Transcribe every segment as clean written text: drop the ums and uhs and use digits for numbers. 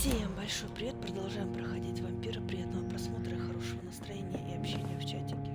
Всем большой привет, продолжаем проходить вампира. Приятного просмотра, хорошего настроения и общения в чатике.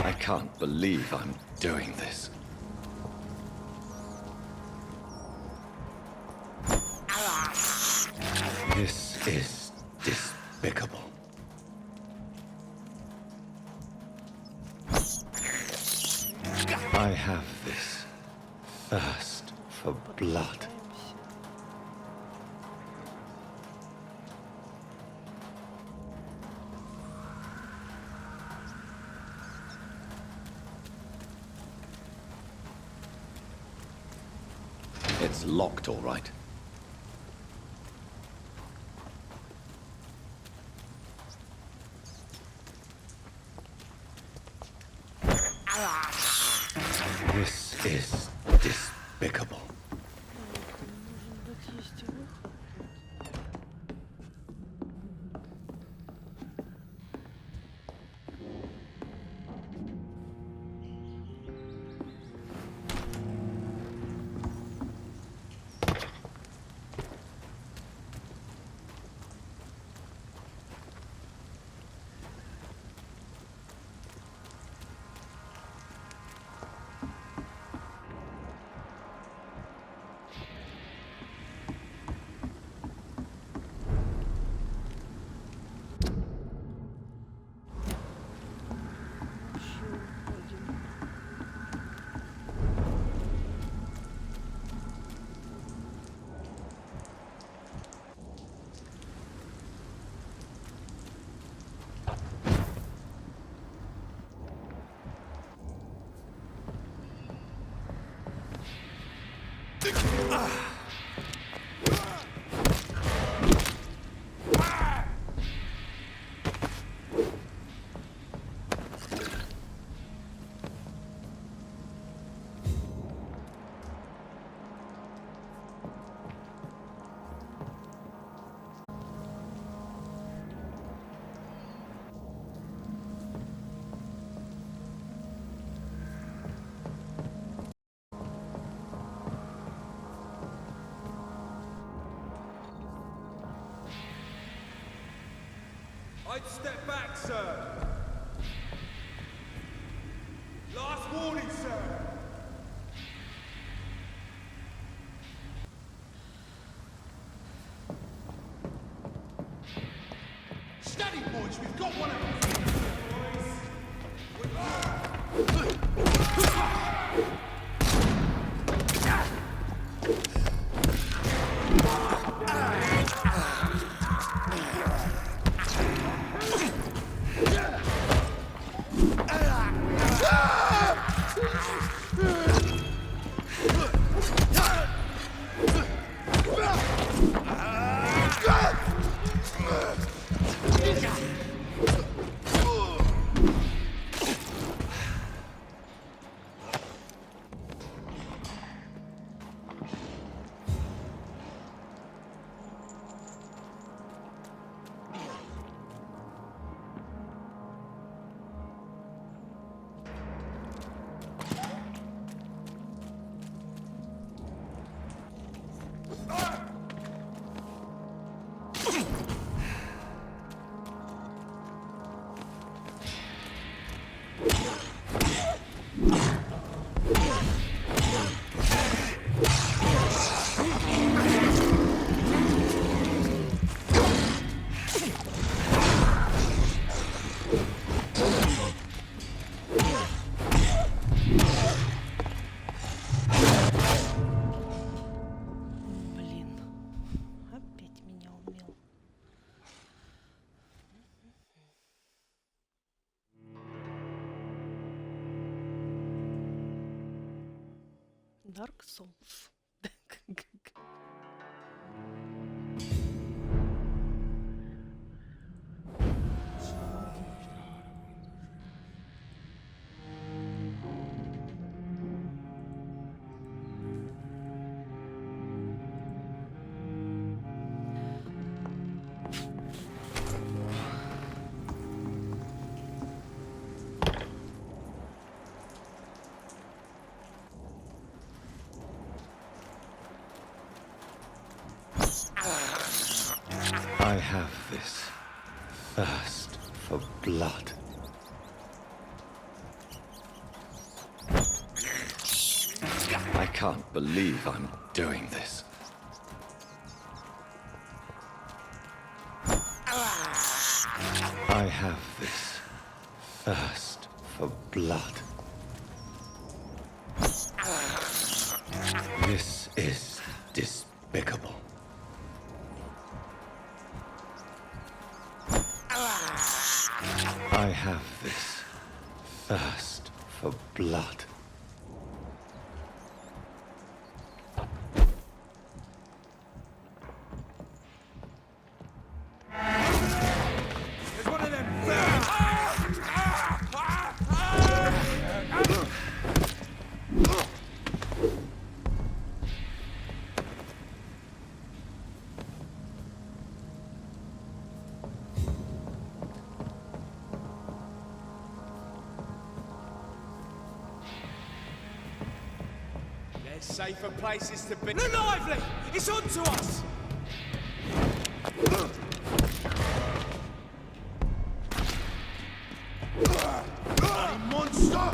I can't believe I'm doing this. This is despicable. I have this thirst for blood. It's locked, all right. This is despicable. I'd step back, sir. Last warning, sir. Steady, boys. We've got one of them. Dark Souls. I have this thirst for blood. I can't believe I'm doing this. I have this thirst for blood. This is despicable. I have this thirst for blood. There's one of them. There's safer places to be. Look lively! It's on to us! Bloody monster!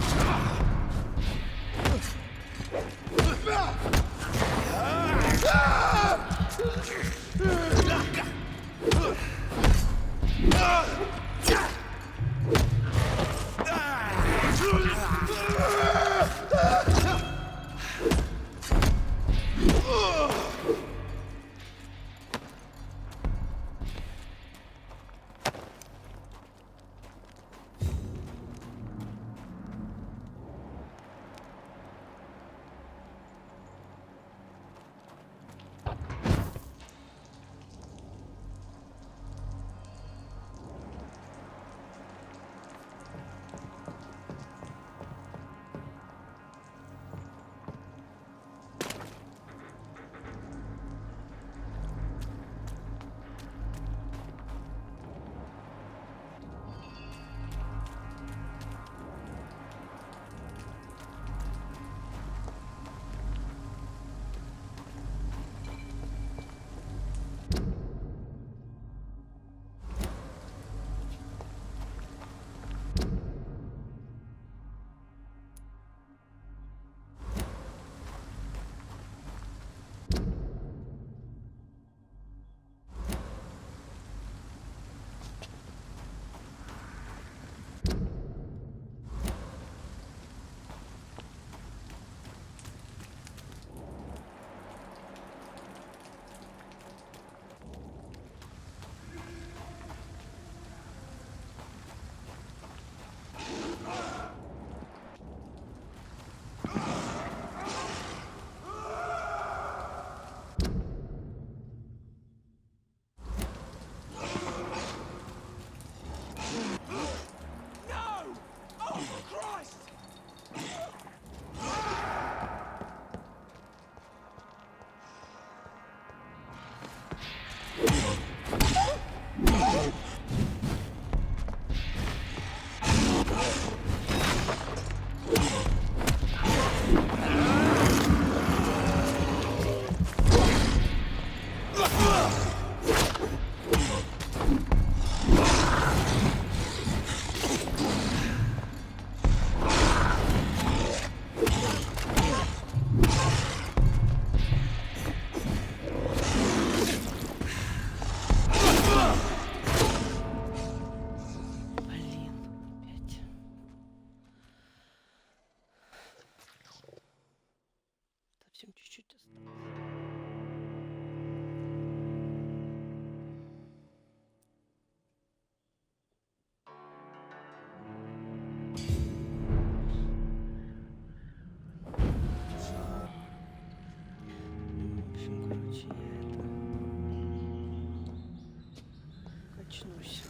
очнусь.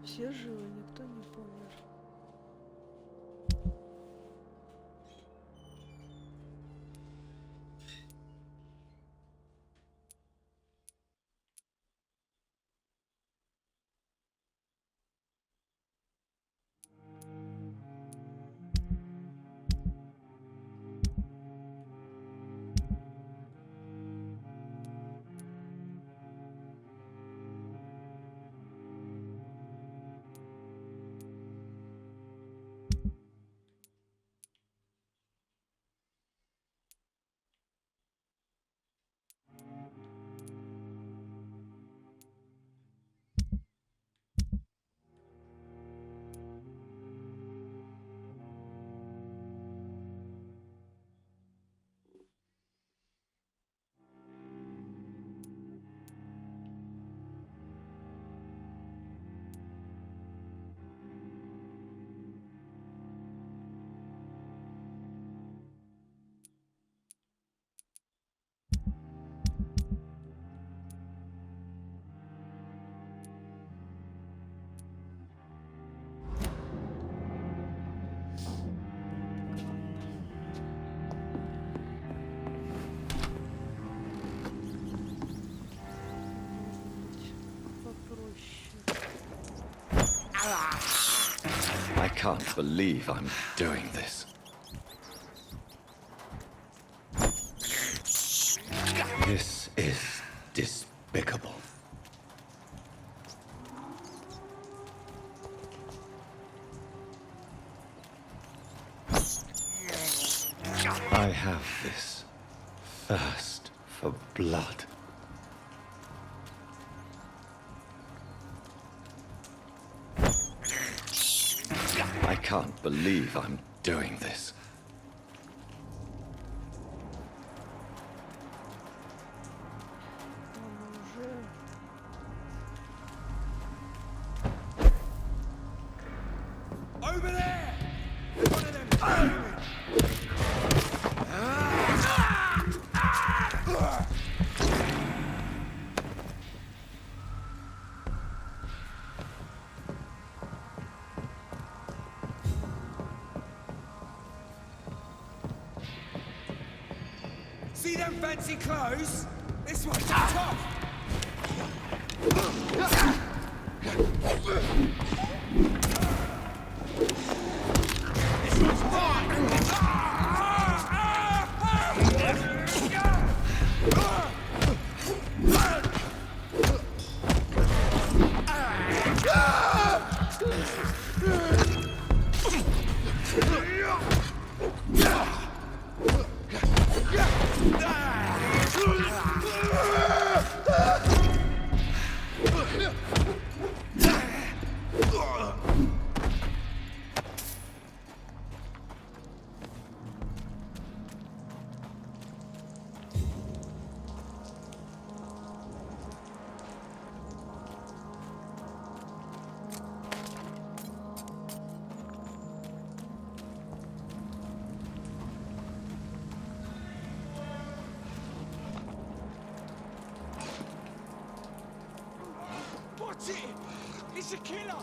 Все живы, никто не помер. I can't believe I'm doing this. This is despicable. I have this thirst for blood. I can't believe I'm doing this. Over there! One of them! See them fancy clothes? This one's tough! This one's mine! That's it! It's a killer!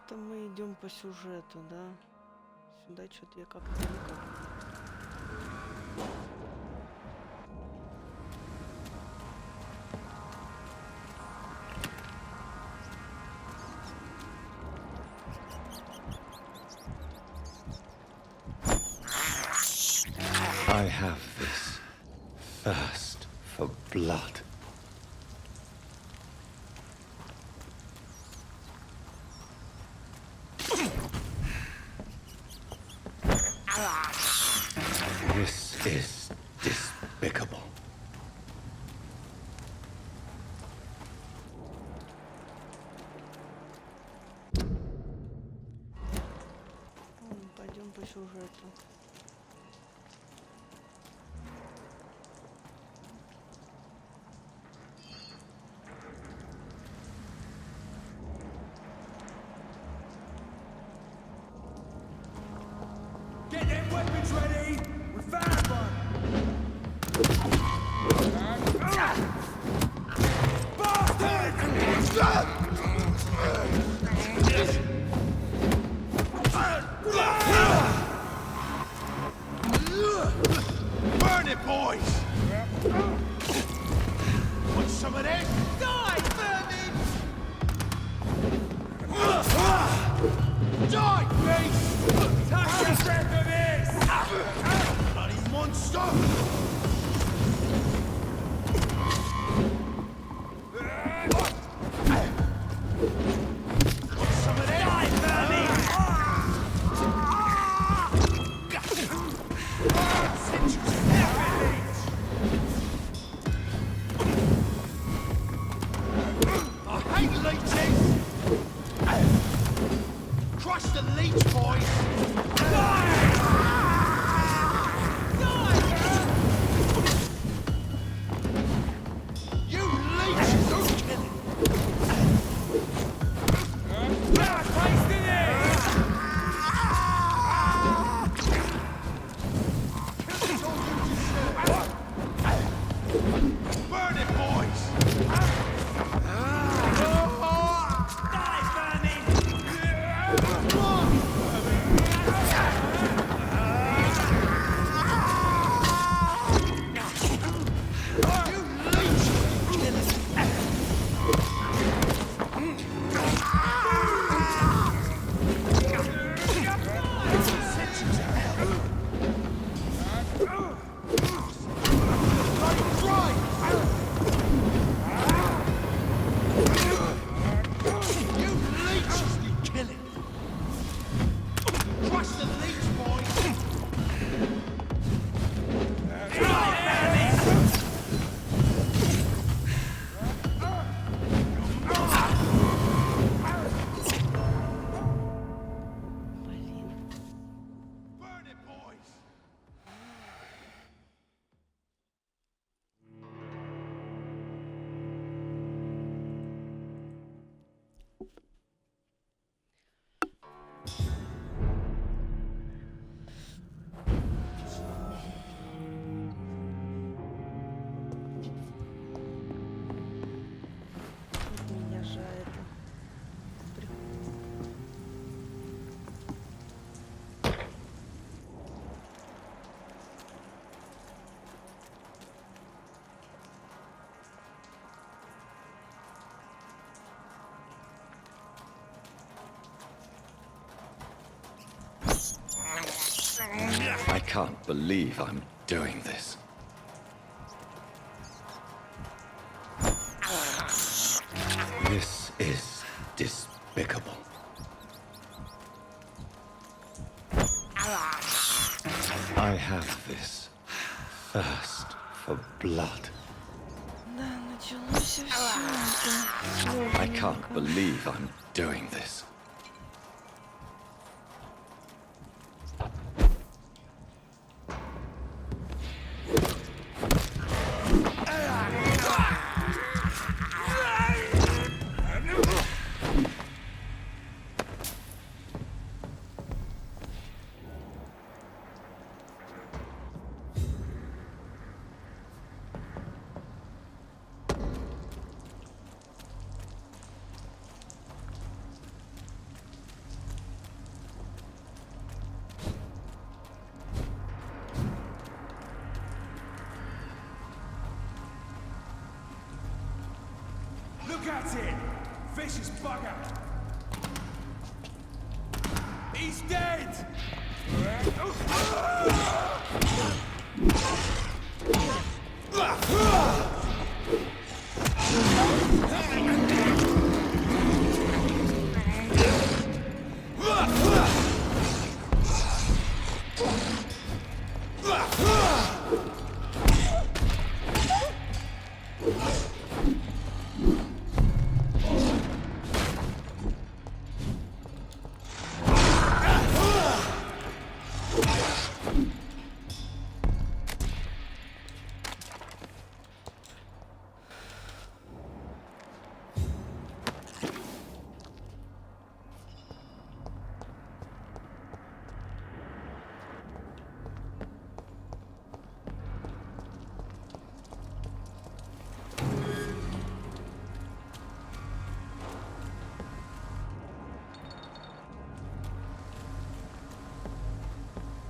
Это мы идем по сюжету, да? Сюда что-то я как-то никак. I have this thirst for blood. This is despicable. Пойдем по сюжету. Get them weapons ready! We found one! Burn it, boys! Want some of this? Die, vermin! Die, beast! Touch your breath of this! Bloody monster! Want some of this? Die, vermin! I hate leeches! Crush the leech, boys! Die! Die! I can't believe I'm doing this. This is despicable. I have this thirst for blood. Да, началось все I can't believe I'm doing this. Look at it! Vicious bugger! He's dead!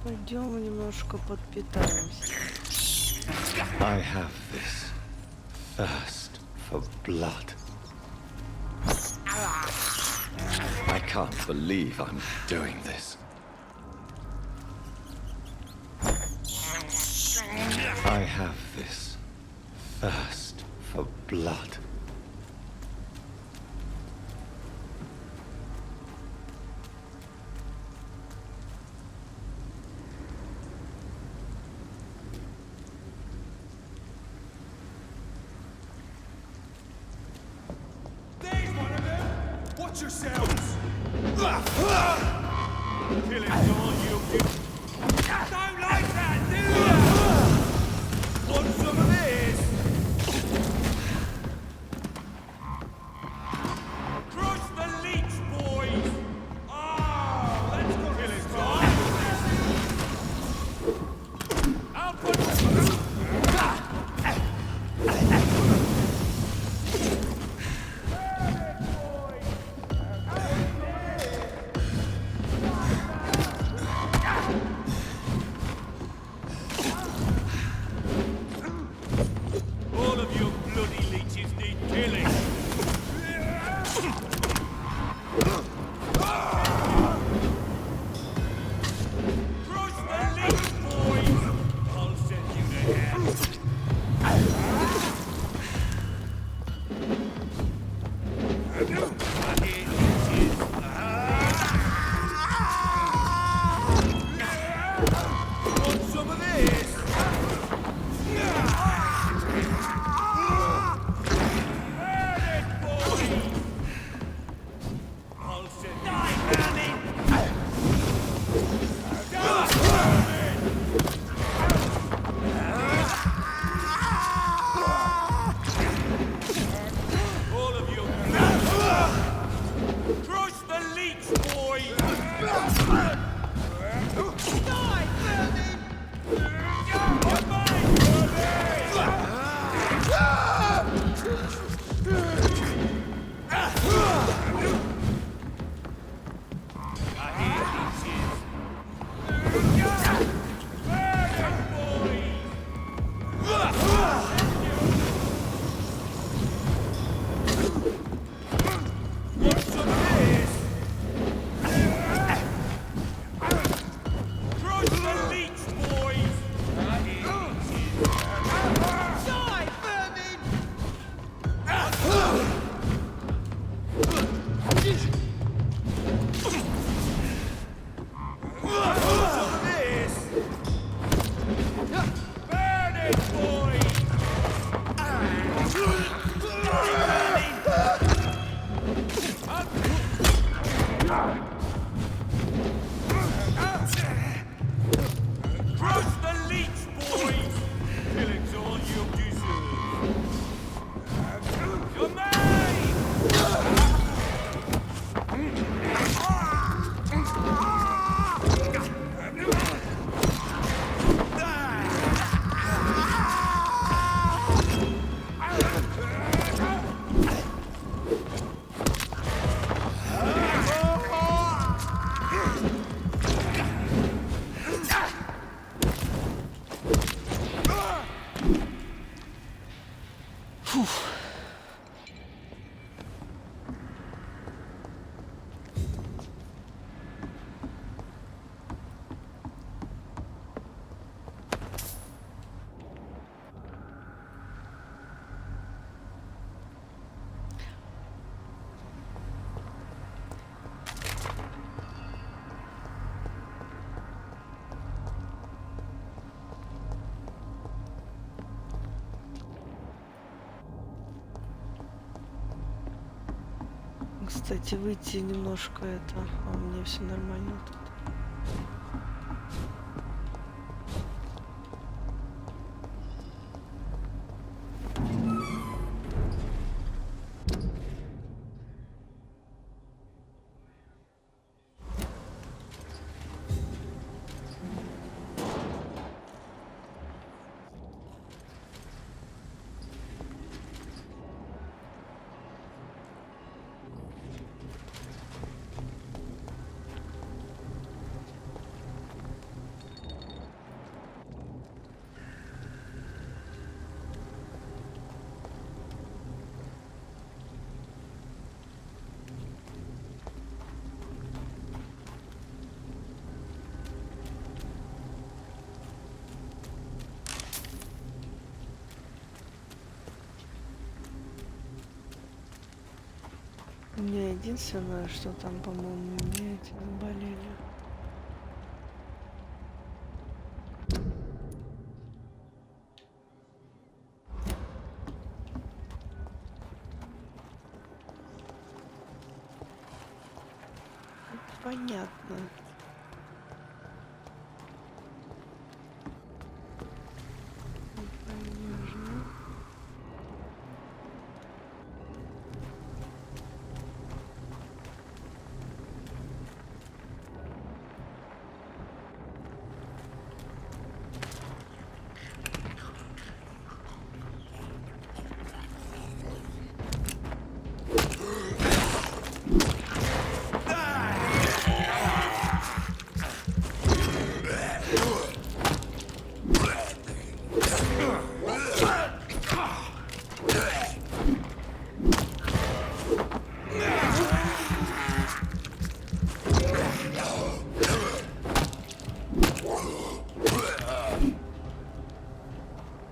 Пойдем немножко подпитаемся. I have this thirst for blood. I can't believe I'm doing this. I have this thirst for blood. There's one of them! Watch yourselves! Kill him, John, you don't give... Don't like that, do ya? Want some of this? Crush the leech, boys! Oh, let's go kill him, John! I'll put... Кстати, выйти немножко это... А у меня все нормально тут. У меня единственное, что там, по-моему, мне эти наболели. Понятно. Понятно.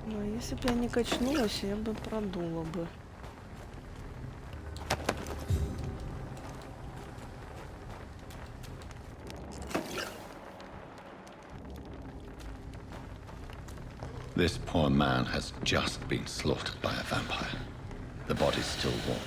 Ну, если бы я не качнулась, я бы продула бы. This poor man has just been slaughtered by a vampire. The body's still warm.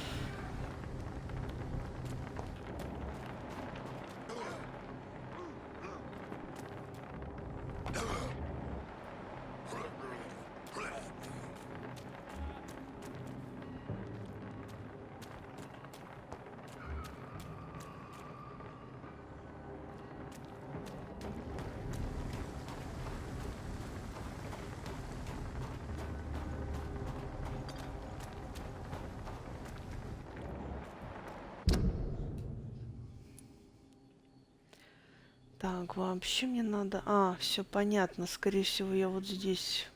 Так, вообще мне надо... А, все понятно. Скорее всего, я вот здесь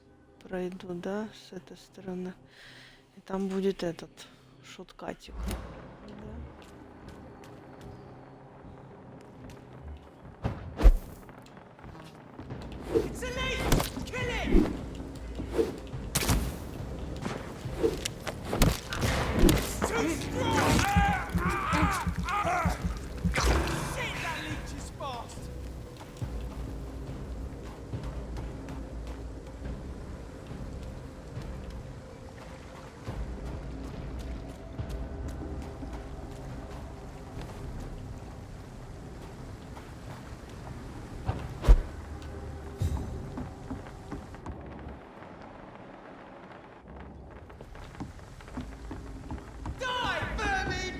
пройду, да, с этой стороны. И там будет этот шоткатик. Да. It's elite! Kill it! It's too strong! Shit, that leech is fast! Die, vermin!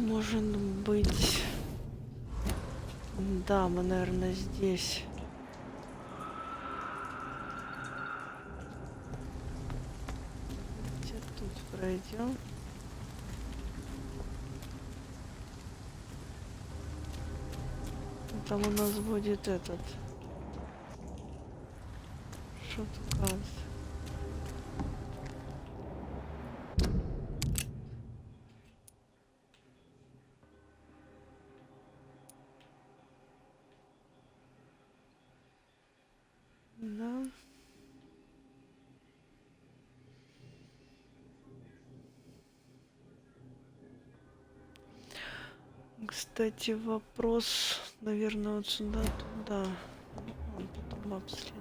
Может быть... Да, мы, наверное, здесь. Давайте тут пройдем. Там у нас будет этот шоткат. Да. Кстати, вопрос, наверное, вот сюда, туда. Ну, потом обследуем.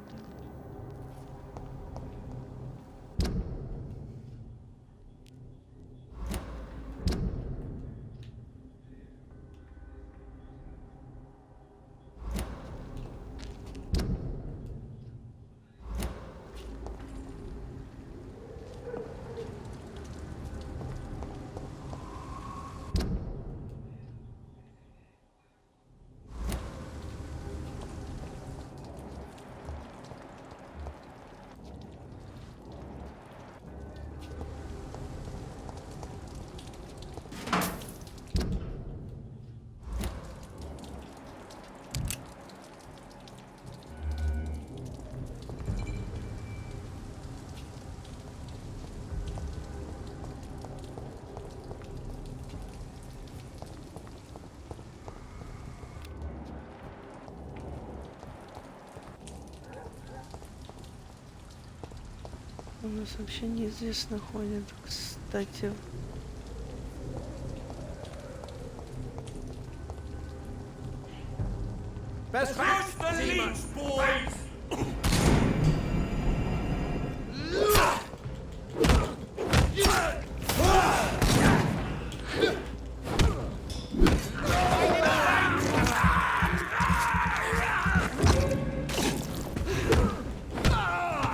У нас вообще неизвестно ходит, кстати. Push the leech, boys!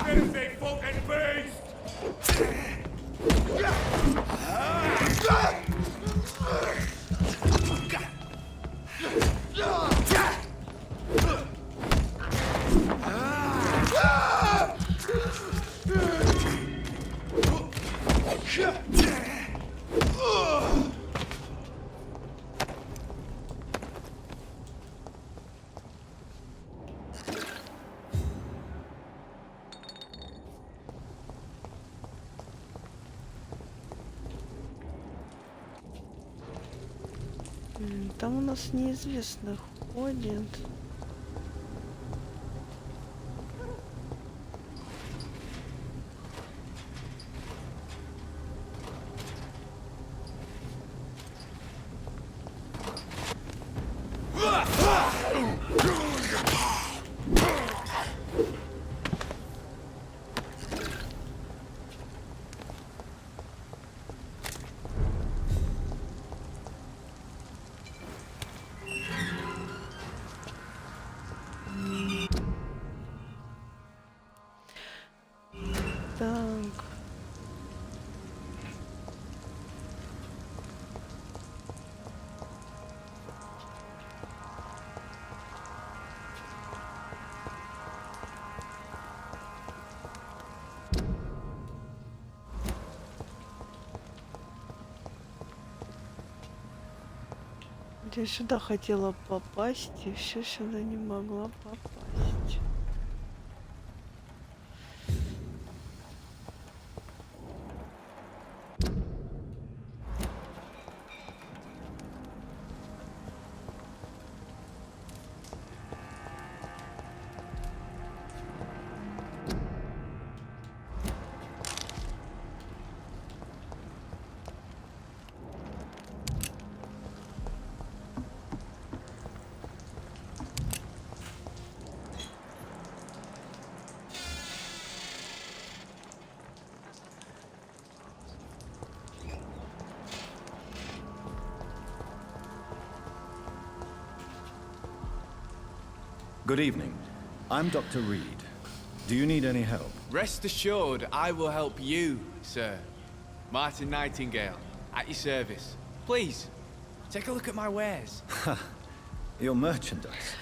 Filthy fucking beast! Там у нас неизвестно ходит. Так. Я сюда хотела попасть, и все сюда не могла попасть. Good evening. I'm Dr. Reed. Do you need any help? Rest assured, I will help you, sir. Martin Nightingale, at your service. Please, take a look at my wares. Your merchandise.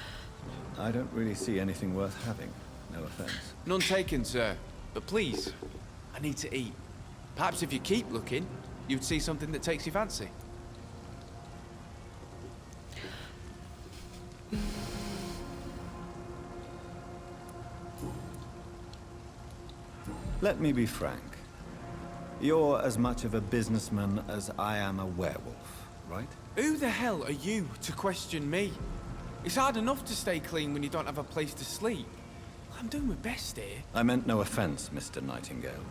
I don't really see anything worth having. No offense. None taken, sir. But please, I need to eat. Perhaps if you keep looking, you'd see something that takes your fancy. Let me be frank. You're as much of a businessman as I am a werewolf, right? Who the hell are you to question me? It's hard enough to stay clean when you don't have a place to sleep. I'm doing my best here. I meant no offense, Mr. Nightingale.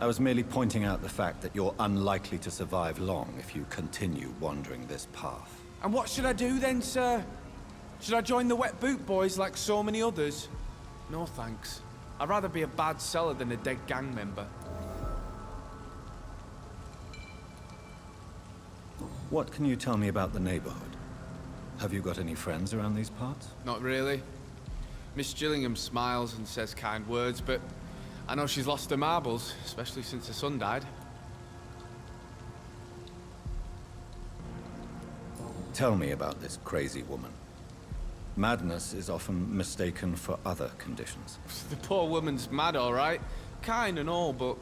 I was merely pointing out the fact that you're unlikely to survive long if you continue wandering this path. And what should I do then, sir? Should I join the Wet Boot Boys like so many others? No thanks. I'd rather be a bad seller than a dead gang member. What can you tell me about the neighborhood? Have you got any friends around these parts? Not really. Miss Gillingham smiles and says kind words, but I know she's lost her marbles, especially since her son died. Tell me about this crazy woman. Madness is often mistaken for other conditions. The poor woman's mad, all right. Kind and all, but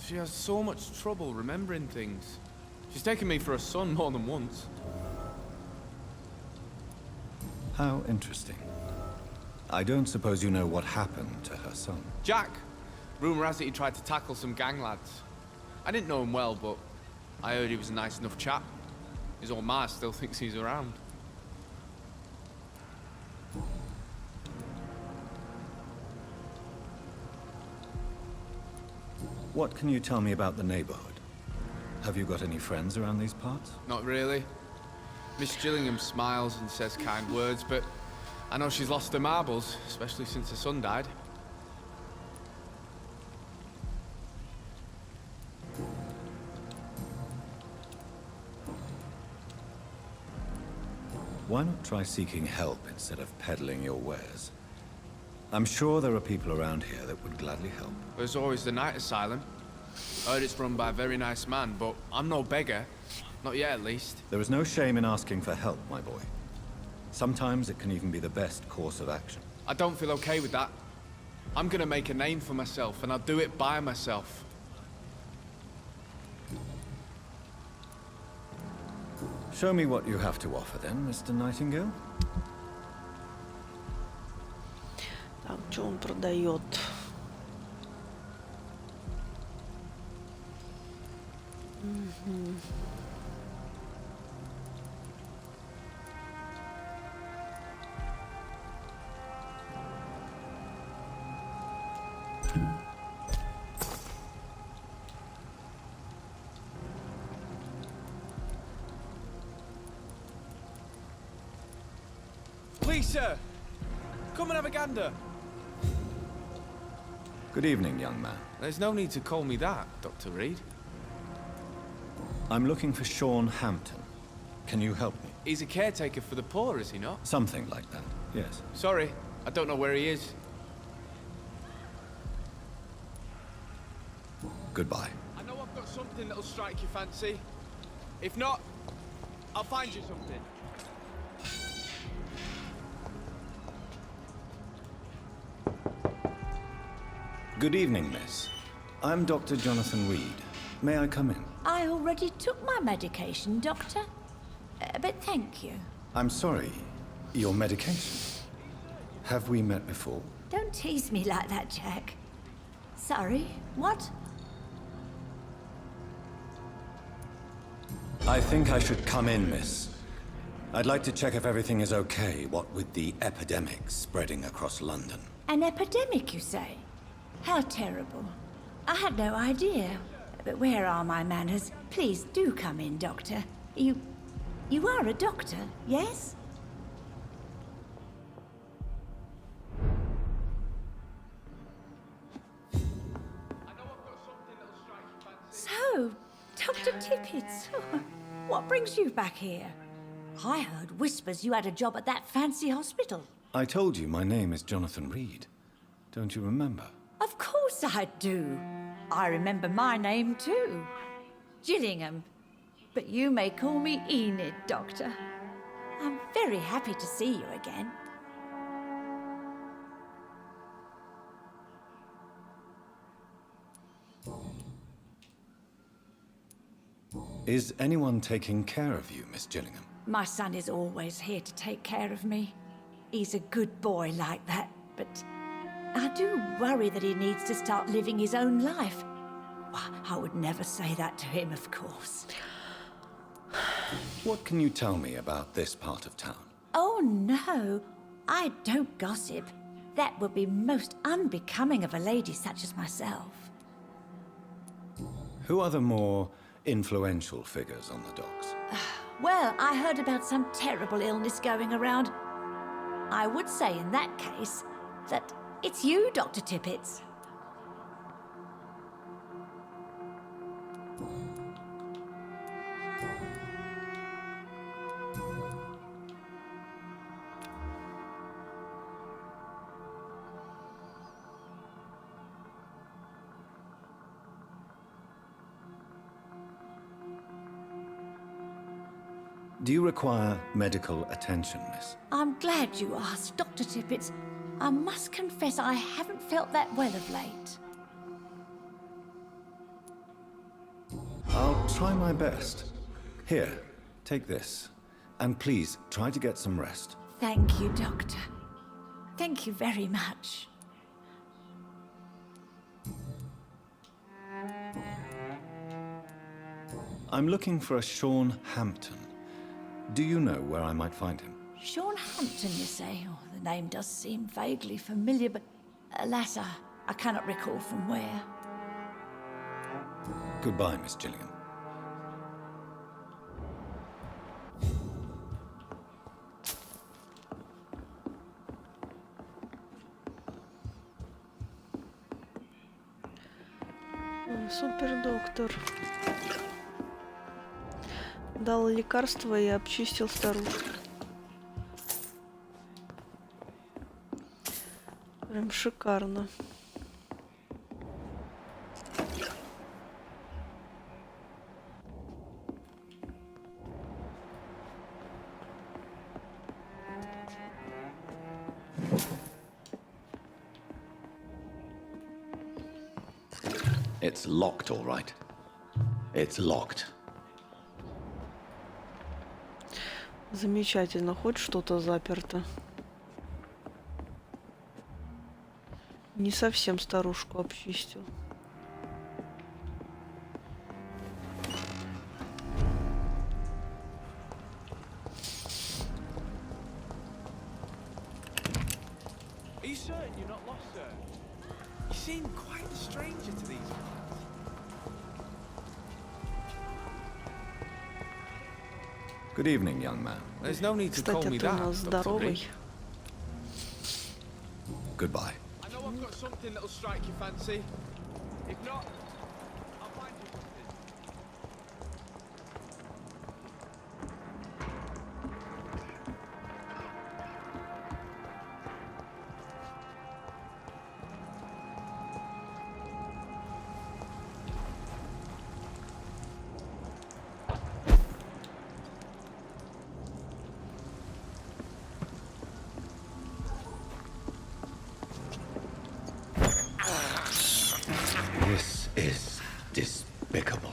she has so much trouble remembering things. She's taken me for a son more than once. How interesting. I don't suppose you know what happened to her son. Jack! Rumour has it he tried to tackle some gang lads. I didn't know him well, but I heard he was a nice enough chap. His old ma still thinks he's around. What can you tell me about the neighborhood? Have you got any friends around these parts? Not really. Miss Gillingham smiles and says kind words, but I know she's lost her marbles, especially since her son died. Why not try seeking help instead of peddling your wares? I'm sure there are people around here that would gladly help. There's always the night asylum. Heard it's run by a very nice man, but I'm no beggar. Not yet, at least. There is no shame in asking for help, my boy. Sometimes it can even be the best course of action. I don't feel okay with that. I'm gonna make a name for myself, and I'll do it by myself. Show me what you have to offer then, Mr. Nightingale. Так, что он продает? Please, sir! Come and have a gander! Good evening, young man. There's no need to call me that, Dr. Reed. I'm looking for Sean Hampton. Can you help me? He's a caretaker for the poor, is he not? Something like that, yes. Sorry, I don't know where he is. Goodbye. I know I've got something that'll strike your fancy. If not, I'll find you something. Good evening, miss. I'm Dr. Jonathan Reed. May I come in? I already took my medication, Doctor. But thank you. I'm sorry. Your medication? Have we met before? Don't tease me like that, Jack. Sorry, what? I think I should come in, miss. I'd like to check if everything is okay, what with the epidemic spreading across London. An epidemic, you say? How terrible. I had no idea. But where are my manners? Please do come in, Doctor. You are a doctor, yes? So, Dr. Tippett, what brings you back here? I heard whispers you had a job at that fancy hospital. I told you my name is Jonathan Reed. Don't you remember? Of course I do. I remember my name too. Gillingham. But you may call me Enid, Doctor. I'm very happy to see you again. Is anyone taking care of you, Miss Gillingham? My son is always here to take care of me. He's a good boy like that, but I do worry that he needs to start living his own life. I would never say that to him, of course. What can you tell me about this part of town? Oh, no. I don't gossip. That would be most unbecoming of a lady such as myself. Who are the more influential figures on the docks? Well, I heard about some terrible illness going around. I would say in that case that it's you, Dr. Tippett. Do you require medical attention, miss? I'm glad you asked, Dr. Tippett. I must confess I haven't felt that well of late. I'll try my best. Here, take this. And please, try to get some rest. Thank you, Doctor. Thank you very much. I'm looking for a Sean Hampton. Do you know where I might find him? Sean Hampton, you say? Oh, the name does seem vaguely familiar, but alas, I cannot recall from where. Goodbye, Miss Gilligan. Супер доктор. Дал лекарство и обчистил старушку. Прям шикарно. It's locked, all right. It's locked. Замечательно, хоть что-то заперто. Не совсем старушку обчистил. Are you certain you're not lost, sir? You seem quite a stranger to these parts. Good evening, young man. There's no need to call Кстати, me ты у that, нас Dr. здоровый. Reed. Goodbye. I know I've got something that'll strike your fancy. If not, I'll find you something. This is despicable.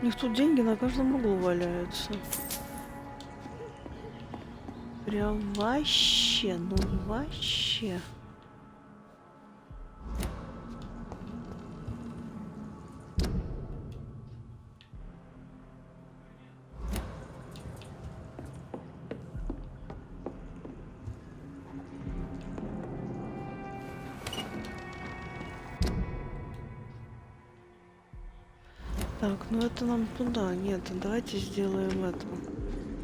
У них тут деньги на каждом углу валяются. Прям вообще, ну вообще. Так, ну это нам туда. Нет, давайте сделаем эту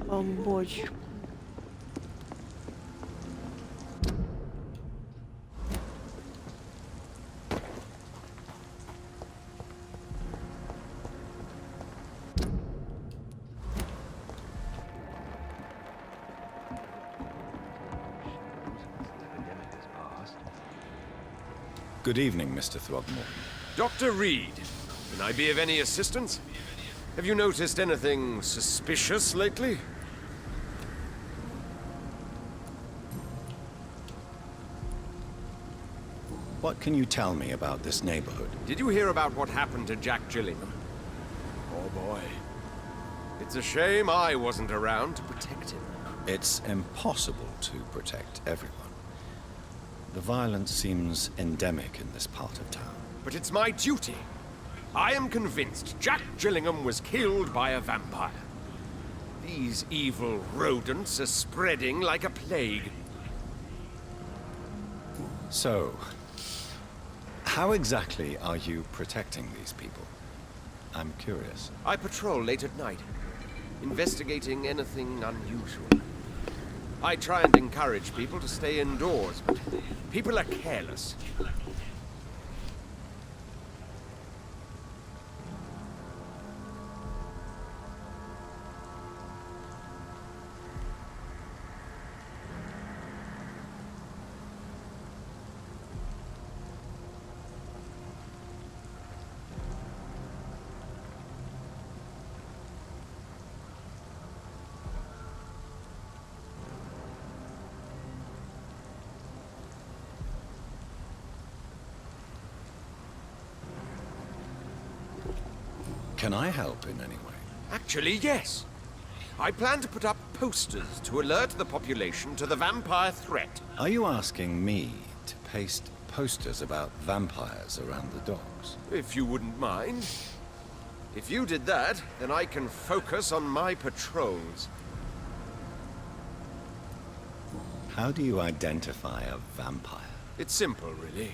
бомбочку. Good evening, Mr. Throgmorton. Dr. Reed, can I be of any assistance? Have you noticed anything suspicious lately? What can you tell me about this neighborhood? Did you hear about what happened to Jack Gillingham? Oh boy. It's a shame I wasn't around to protect him. It's impossible to protect everyone. The violence seems endemic in this part of town. But it's my duty. I am convinced Jack Gillingham was killed by a vampire. These evil rodents are spreading like a plague. So, how exactly are you protecting these people? I'm curious. I patrol late at night, investigating anything unusual. I try and encourage people to stay indoors, but people are careless. Can I help in any way? Actually, yes. I plan to put up posters to alert the population to the vampire threat. Are you asking me to paste posters about vampires around the docks? If you wouldn't mind. If you did that, then I can focus on my patrols. How do you identify a vampire? It's simple, really.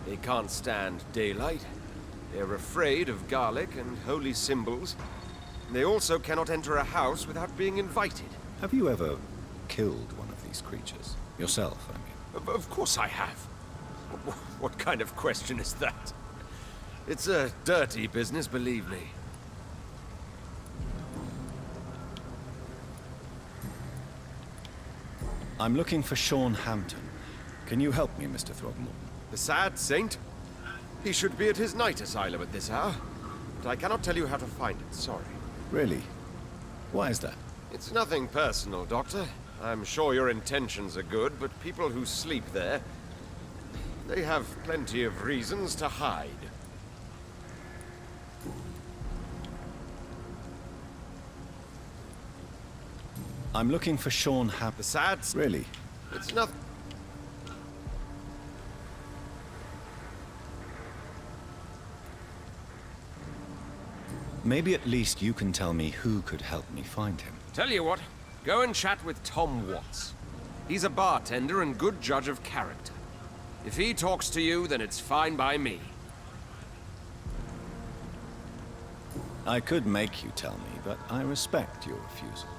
They can't stand daylight. They're afraid of garlic and holy symbols. They also cannot enter a house without being invited. Have you ever killed one of these creatures? Yourself, I mean. Of course I have. What kind of question is that? It's a dirty business, believe me. I'm looking for Sean Hampton. Can you help me, Mr. Throgmorton? The sad saint? He should be at his night asylum at this hour. But I cannot tell you how to find it, sorry. Really? Why is that? It's nothing personal, Doctor. I'm sure your intentions are good, but people who sleep there, they have plenty of reasons to hide. I'm looking for Sean Hampton. The sad... Really? It's nothing... Maybe at least you can tell me who could help me find him. Tell you what, go and chat with Tom Watts. He's a bartender and good judge of character. If he talks to you, then it's fine by me. I could make you tell me, but I respect your refusal.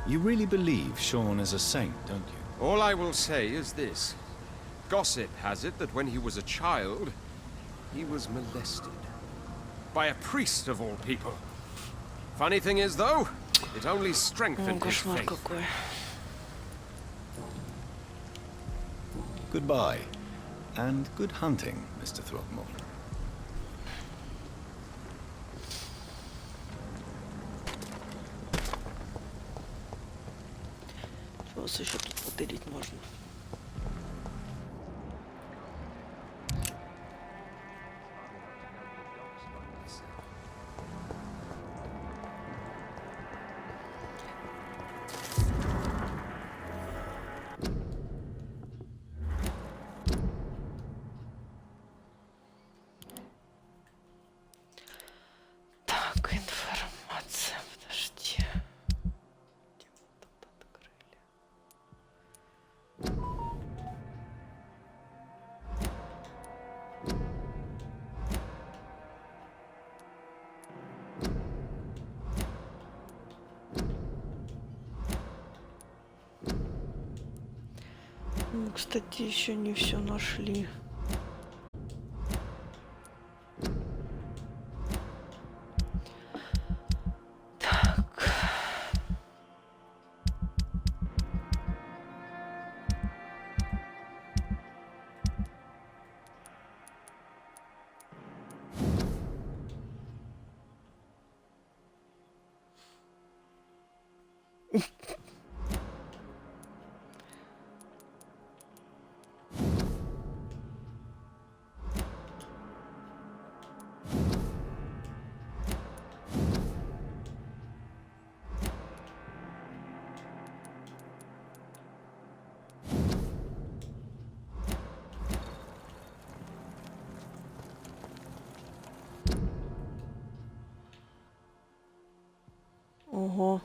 You really believe Sean is a saint, don't you? All I will say is this. Gossip has it that when he was a child, he was molested. By a priest of all people. Funny thing is, though, it only strengthened his Кошмар faith. какой. Goodbye. And good hunting, Mr. Throgmorton. Что у вас еще тут потырить можно? Так, информация, подожди. Где мы тут открыли? Ну, кстати, еще не все нашли. Так. Ого.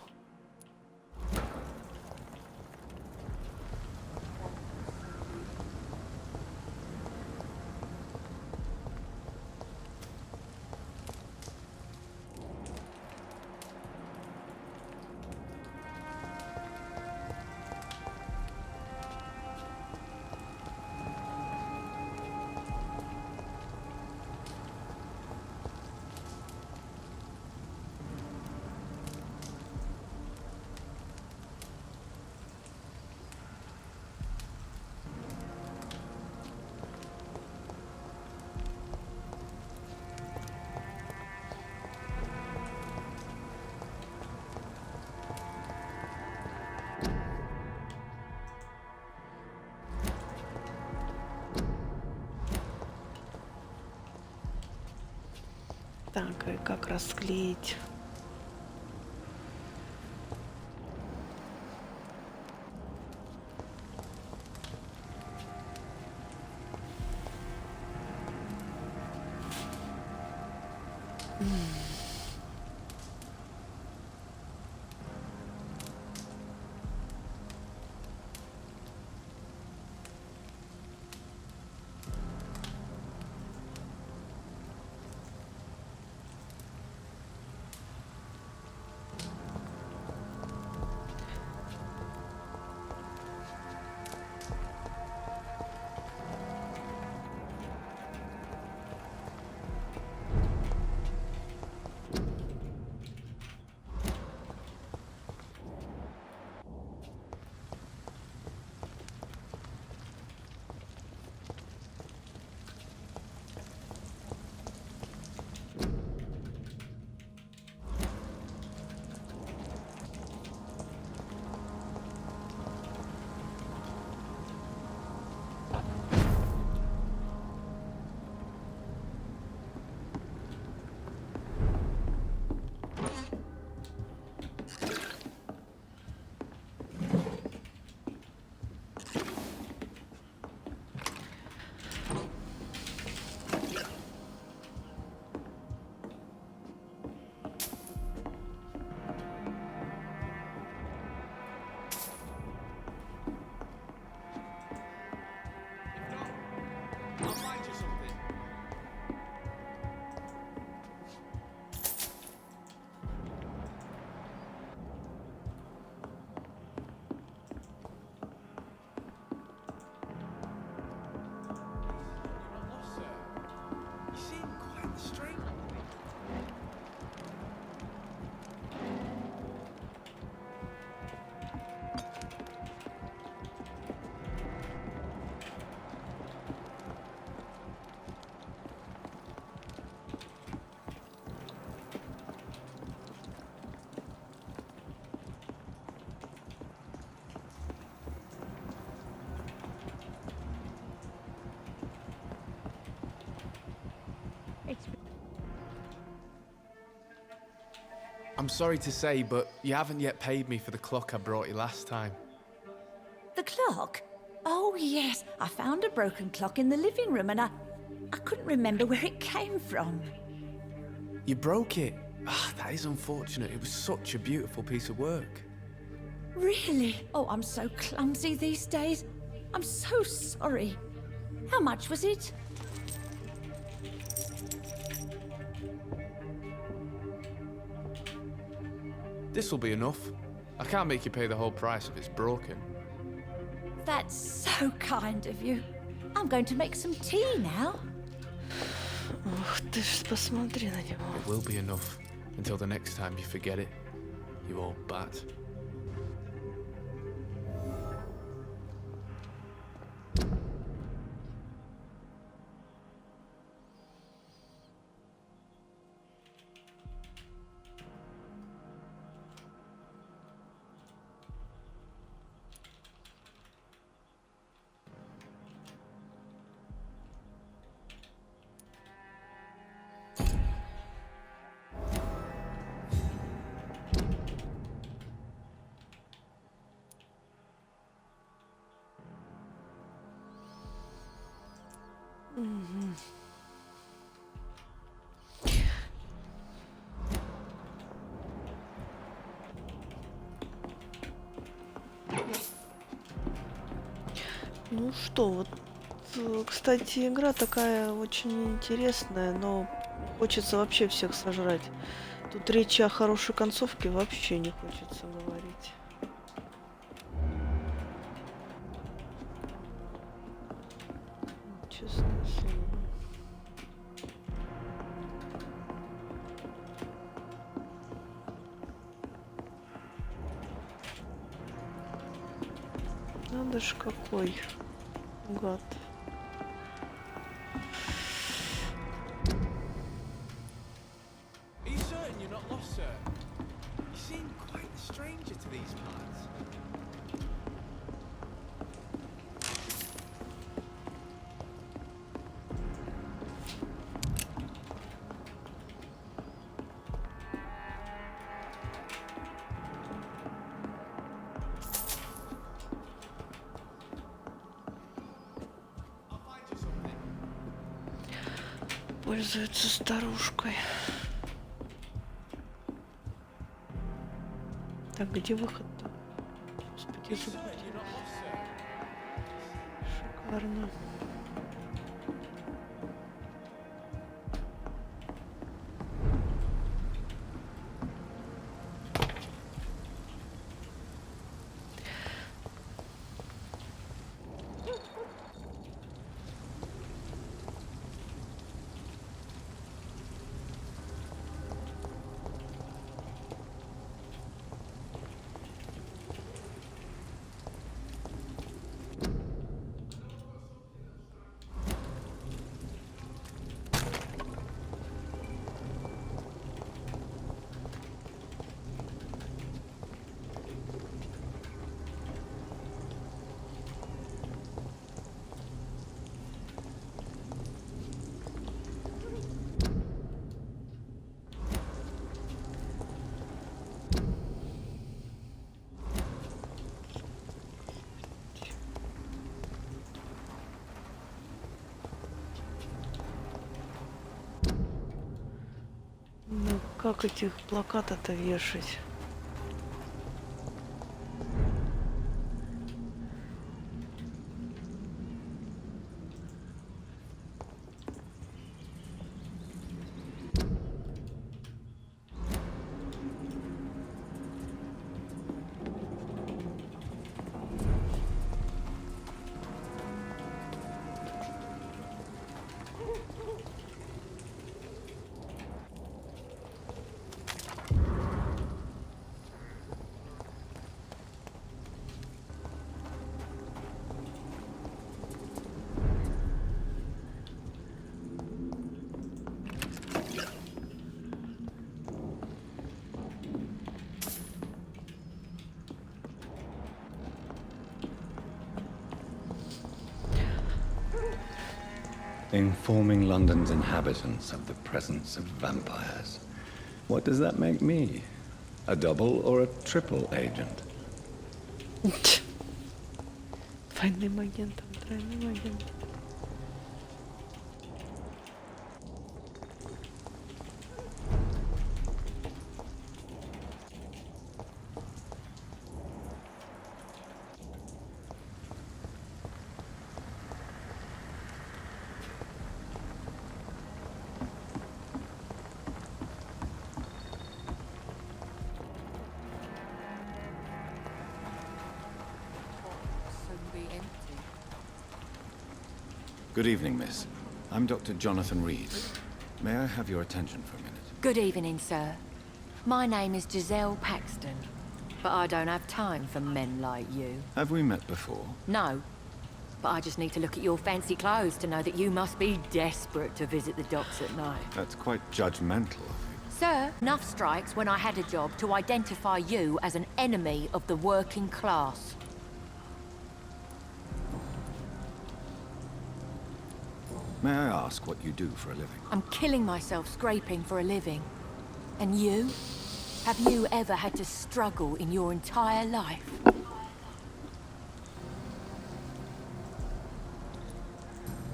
Так, и как расклеить? I'll find you something. You're not lost, sir. You seem quite strange. I'm sorry to say, but you haven't yet paid me for the clock I brought you last time. The clock? Oh, yes. I found a broken clock in the living room and I couldn't remember where it came from. You broke it. Ah, that is unfortunate. It was such a beautiful piece of work. Really? Oh, I'm so clumsy these days. I'm so sorry. How much was it? This will be enough. I can't make you pay the whole price if it's broken. That's so kind of you. I'm going to make some tea now. Ух ты ж, посмотри на него. It will be enough until the next time you forget it, you old bat. Ну что, вот, кстати, игра такая очень интересная, но хочется вообще всех сожрать. Тут речи о хорошей концовке вообще не хочется говорить. Честное слово. Надо ж какой гад. Are you certain you're not lost, sir? You seem quite a stranger to these parts. I'll find you something. Пользуется старушкой. Так, где выход-то? Господи, Certain you're not lost, sir. шикарно. Ну, как этих плакатов-то вешать? Informing London's inhabitants of the presence of vampires. What does that make me? A double or a triple agent? Двойным агентом, тройным агентом. Good evening, miss. I'm Dr. Jonathan Reed. May I have your attention for a minute? Good evening, sir. My name is Giselle Paxton, but I don't have time for men like you. Have we met before? No, but I just need to look at your fancy clothes to know that you must be desperate to visit the docks at night. That's quite judgmental of you. Sir, enough strikes when I had a job to identify you as an enemy of the working class. May I ask what you do for a living? I'm killing myself scraping for a living. And you? Have you ever had to struggle in your entire life?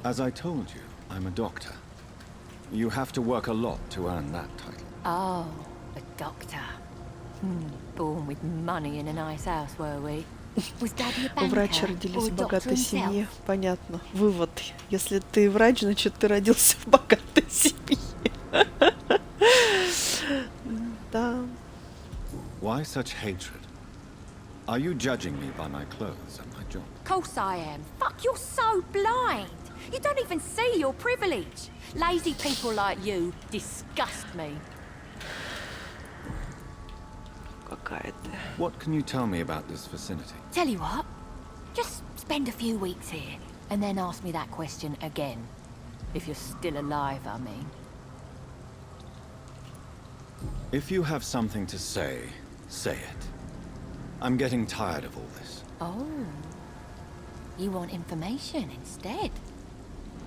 As I told you, I'm a doctor. You have to work a lot to earn that title. Oh, a doctor. Born with money in a nice house, were we? Was Daddy a Врачи banker родились or a в doctor богатой himself? семье. Понятно. Вывод. Если ты врач, значит ты родился в богатой семье. Да. Why such hatred? Are you judging me by my clothes and my job? Course I am. Fuck, you're so blind. You don't even see your privilege. Lazy people like you disgust me. Какая ты. What can you tell me about this vicinity? Tell you what, just spend a few weeks here and then ask me that question again. If you're still alive, I mean. If you have something to say, say it. I'm getting tired of all this. Oh. You want information instead?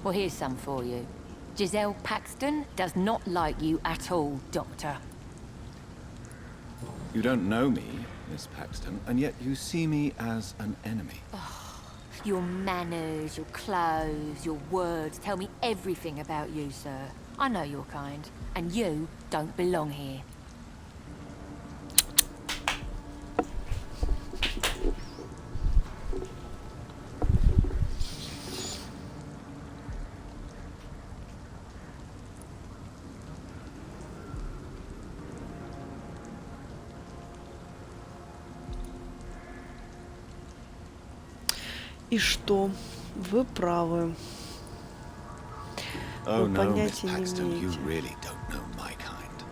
Well, here's some for you. Giselle Paxton does not like you at all, Doctor. You don't know me, Miss Paxton, and yet you see me as an enemy. Your manners, your clothes, your words tell me everything about you, sir. I know your kind, and you don't belong here. И что? Вы правы. Oh Вы no, Miss понятия не Paxton, you имеете. really don't know my kind.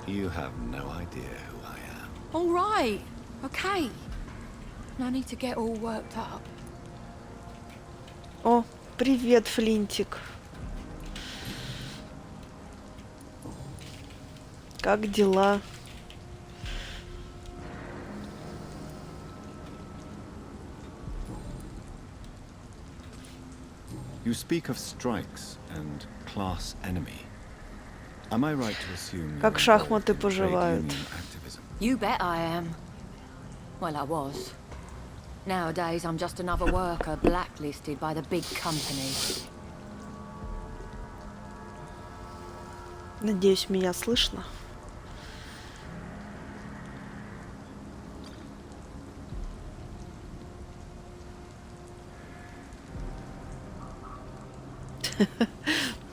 You have no idea who I am. All right, okay. No need to get all worked up. О, привет, Флинтик. Как дела? You speak of strikes and class enemy. Am I right to assume Как you're шахматы involved in trade поживают? union activism? You bet I am. Well, I was. Nowadays, I'm just another worker blacklisted by the big companies. Надеюсь, меня слышно.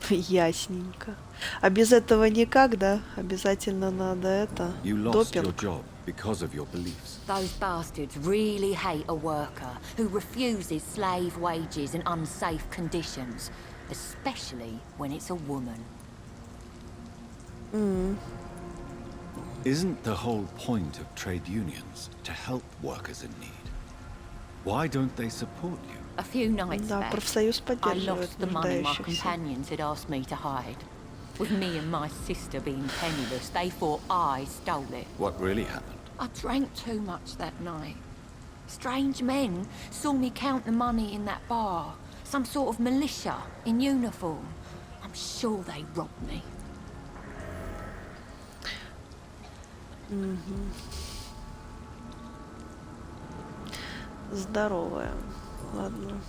Ясненько. А без этого никак, да? Обязательно надо это. You lost your Допинг. job because of your beliefs. Those bastards really hate a worker who refuses slave wages and unsafe conditions, especially when it's a woman. Isn't the whole point of trade unions to help workers in need? Why don't they support you? A few nights Да, back, профсоюз I поддерживает lost the money my нуждающихся. companions had asked me to hide. With me and my sister being penniless, they thought I stole it. What really happened? I drank too much that night. Strange men saw me count the money in that bar. Some sort of militia in uniform. I'm sure they robbed me. Здоровая. Ладно.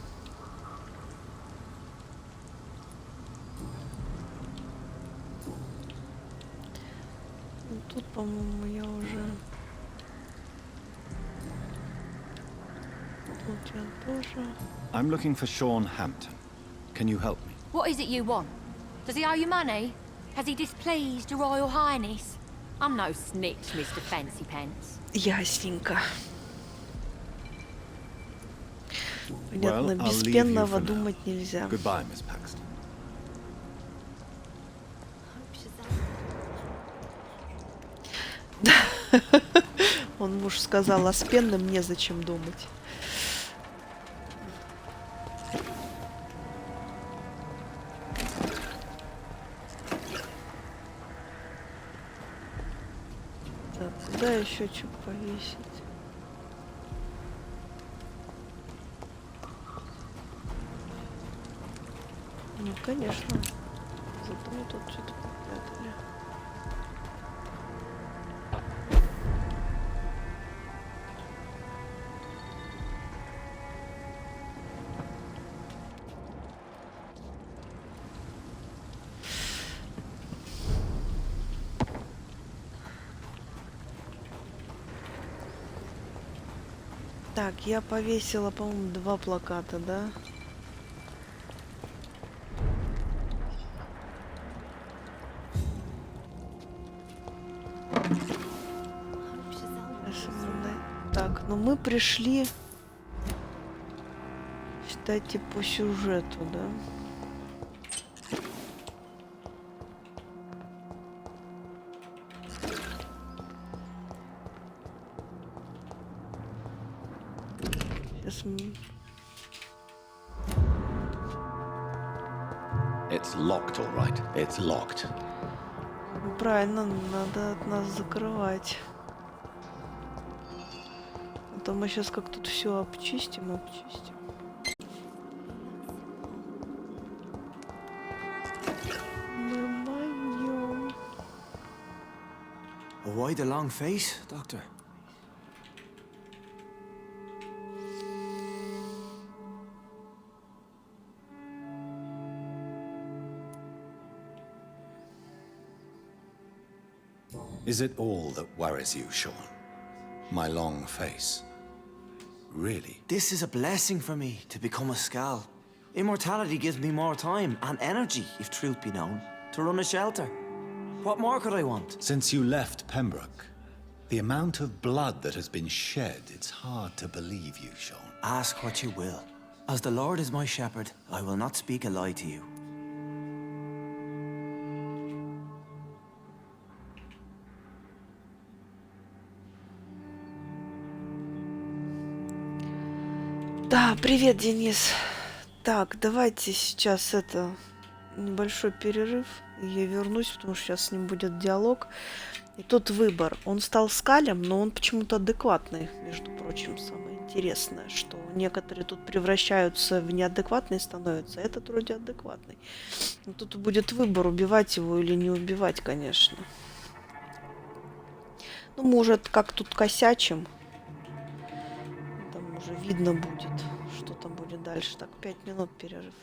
Ну, тут, по-моему, я уже... Тут я тоже... I'm looking for Sean Hampton. Can you help me? What is it you want? Does he owe you money? Has he displeased your Royal Highness? I'm no snitch, Mr. Fancy Pants. Ясненько. Понятно, Well, I'll без leave you пенного for now. думать нельзя. Goodbye, Miss Paxton. Он муж сказал, а с пенным незачем думать. Так, куда еще что повесить? Ну, конечно. Зато мы тут что-то попрятали. Так, я повесила, по-моему, 2 плаката, да? Так, ну мы пришли, считайте, по сюжету, да? Сейчас It's locked, all right. It's locked. правильно, надо от нас закрывать. А то мы сейчас как тут все обчистим. Нормально. Why the long face, Doctor? Is it all that worries you, Sean? My long face? Really? This is a blessing for me to become a Skal. Immortality gives me more time and energy, if truth be known, to run a shelter. What more could I want? Since you left Pembroke, the amount of blood that has been shed, it's hard to believe you, Sean. Ask what you will. As the Lord is my shepherd, I will not speak a lie to you. Да, привет, Денис. Так, давайте сейчас небольшой перерыв. И я вернусь, потому что сейчас с ним будет диалог. И тут выбор. Он стал скалем, но он почему-то адекватный, между прочим, самое интересное, что некоторые тут превращаются в неадекватные становятся, а этот вроде адекватный. Но тут будет выбор, убивать его или не убивать, конечно. Ну, может, как тут косячим. Там уже видно будет, что там будет дальше. Так, 5 минут перерыв.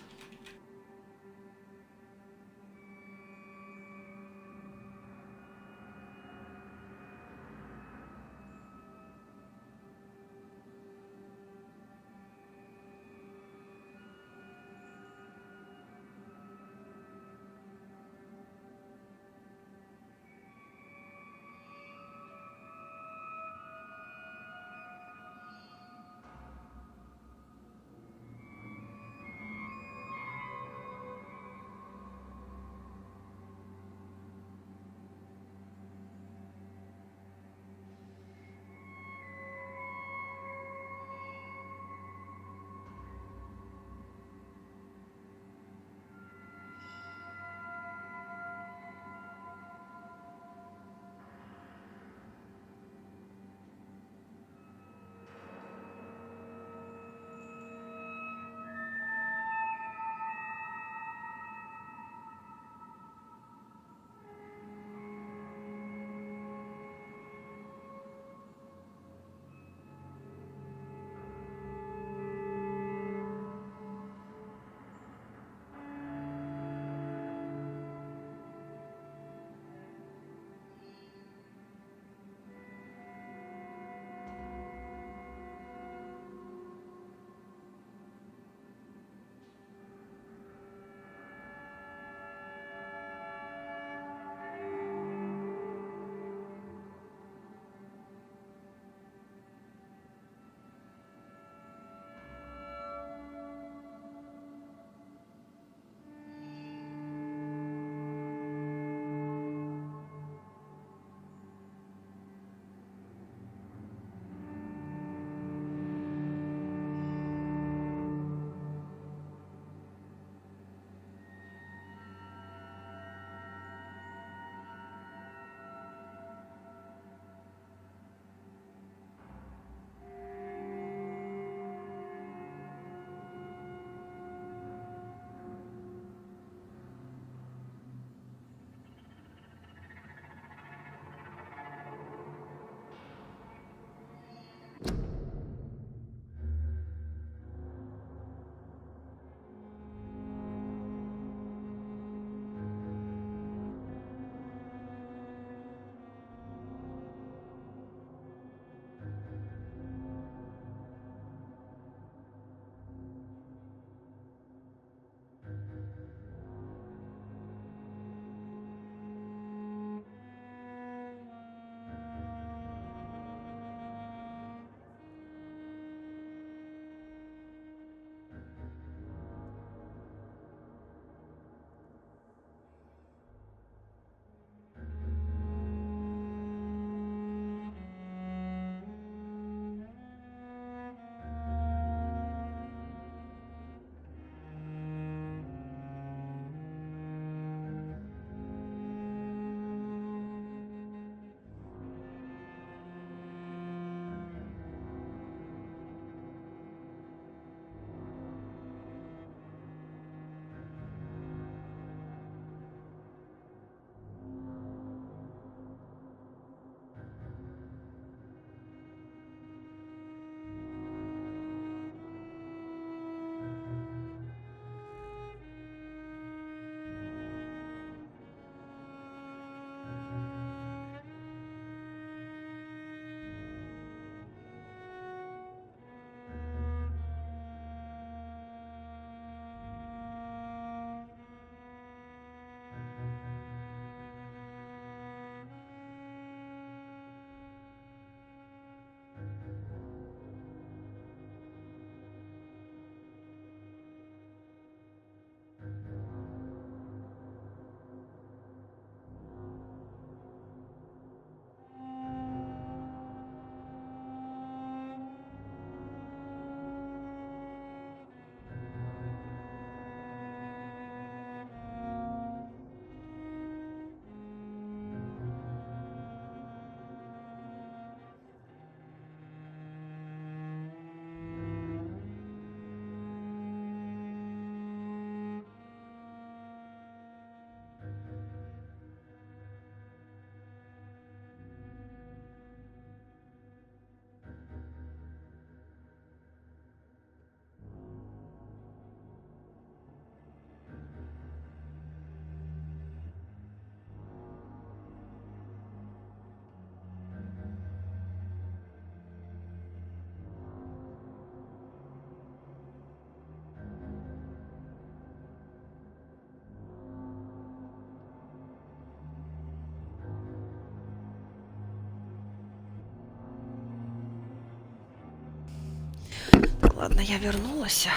Ладно, я вернулась.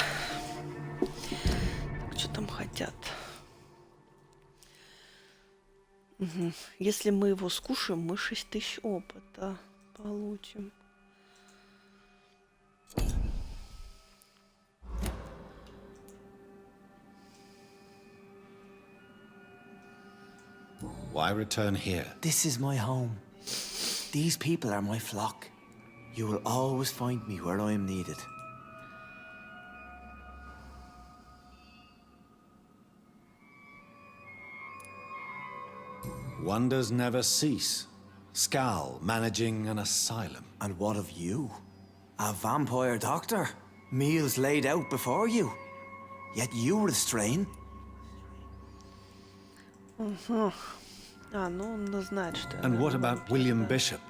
Так, что там хотят? Угу. Если мы его скушаем, мы 6000 опыта получим. Why return here? This is my home. These people are my flock. You will always find me where I am needed. Wonders never cease. Skal managing an asylum. And what of you? A vampire doctor? Meals laid out before you. Yet you restrain? Ну он знает, что я, And what наверное, about William Bishop?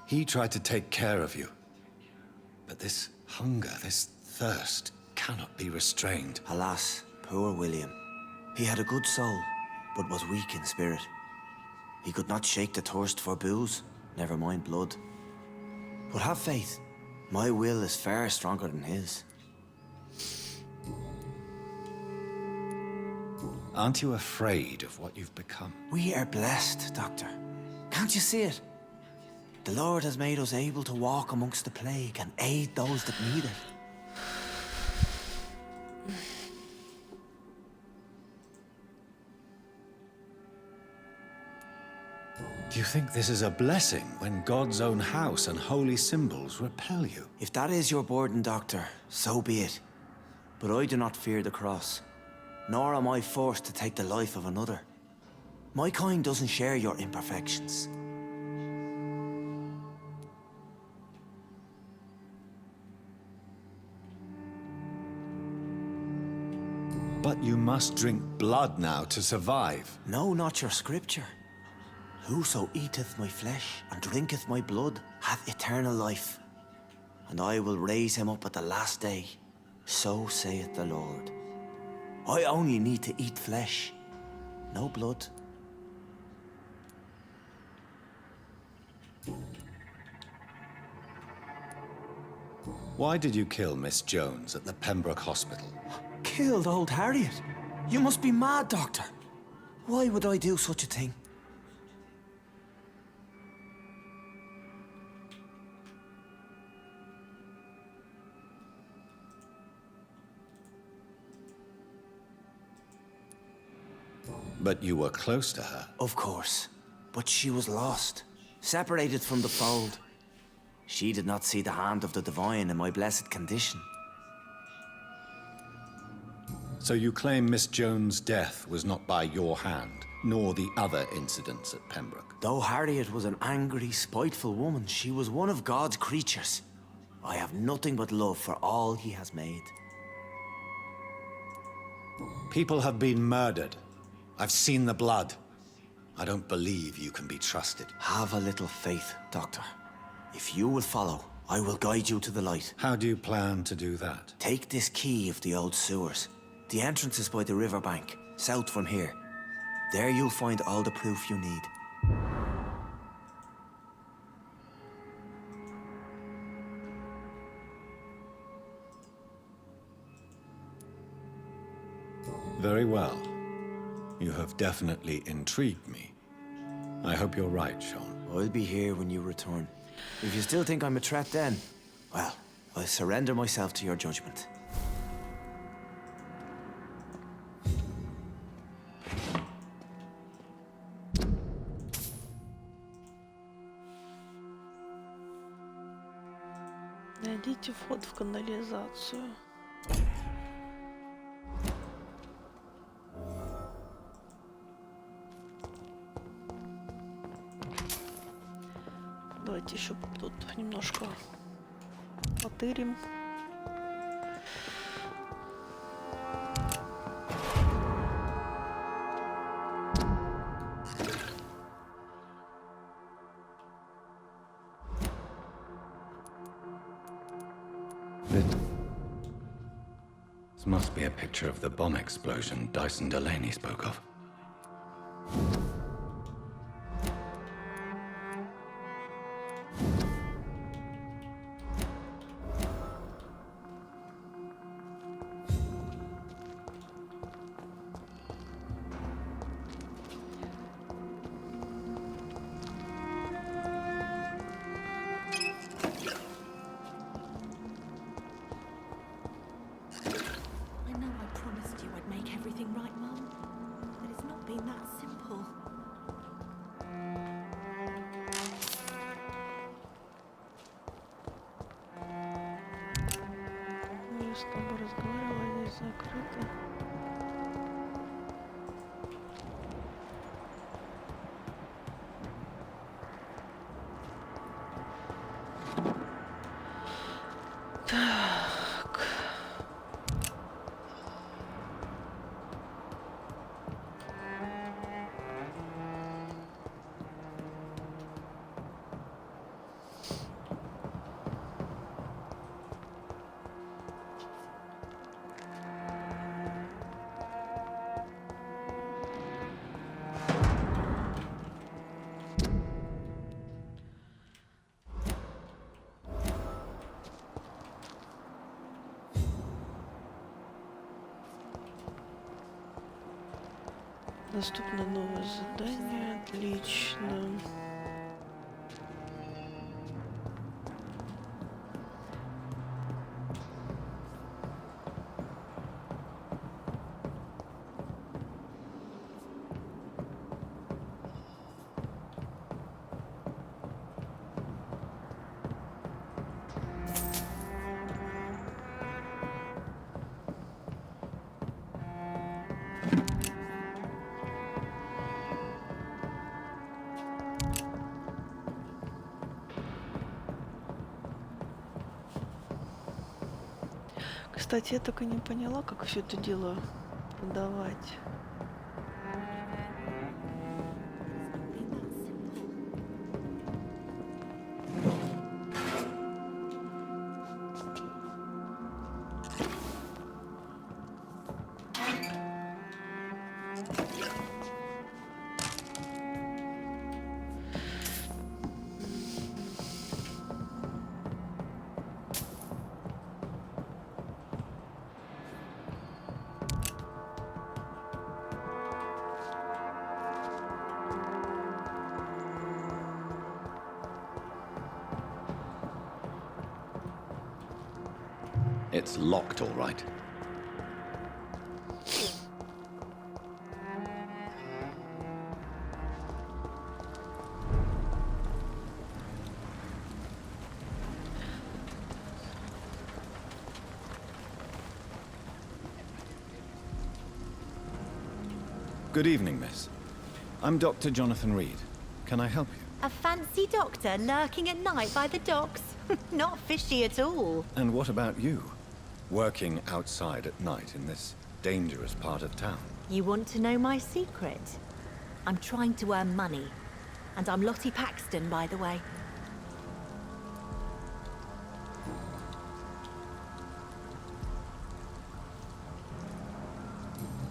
He tried to take care of you. But this hunger, this thirst, cannot be restrained. Alas, poor William. He had a good soul, but was weak in spirit. He could not shake the thirst for booze, never mind blood. But have faith. My will is far stronger than his. Aren't you afraid of what you've become? We are blessed, Doctor. Can't you see it? The Lord has made us able to walk amongst the plague and aid those that need it. Do you think this is a blessing when God's own house and holy symbols repel you? If that is your burden, Doctor, so be it. But I do not fear the cross, nor am I forced to take the life of another. My kind doesn't share your imperfections. But you must drink blood now to survive. No, not your scripture. Whoso eateth my flesh and drinketh my blood hath eternal life, and I will raise him up at the last day. So saith the Lord. I only need to eat flesh, no blood. Why did you kill Miss Jones at the Pembroke Hospital? Killed old Harriet? You must be mad, Doctor. Why would I do such a thing? But you were close to her. Of course. But she was lost, separated from the fold. She did not see the hand of the divine in my blessed condition. So you claim Miss Jones' death was not by your hand, nor the other incidents at Pembroke? Though Harriet was an angry, spiteful woman, she was one of God's creatures. I have nothing but love for all he has made. People have been murdered. I've seen the blood. I don't believe you can be trusted. Have a little faith, Doctor. If you will follow, I will guide you to the light. How do you plan to do that? Take this key of the old sewers. The entrance is by the riverbank, south from here. There you'll find all the proof you need. Very well. You have definitely intrigued me. I hope you're right, Sean. I'll be here when you return. If you still think I'm a threat then, well, I'll surrender myself to your judgment. Найдите вход в канализацию. Давайте еще тут немножко потырим. This must be a picture of the bomb explosion Dyson Delaney spoke of. с тобой разговаривала, здесь закрыто. Так. Доступно новое задание. Отлично. Кстати, я так и не поняла, как все это дело продавать. It's locked, all right. Good evening, miss. I'm Dr. Jonathan Reed. Can I help you? A fancy doctor lurking at night by the docks? Not fishy at all. And what about you? Working outside at night in this dangerous part of town? You want to know my secret? I'm trying to earn money. And I'm Lottie Paxton, by the way.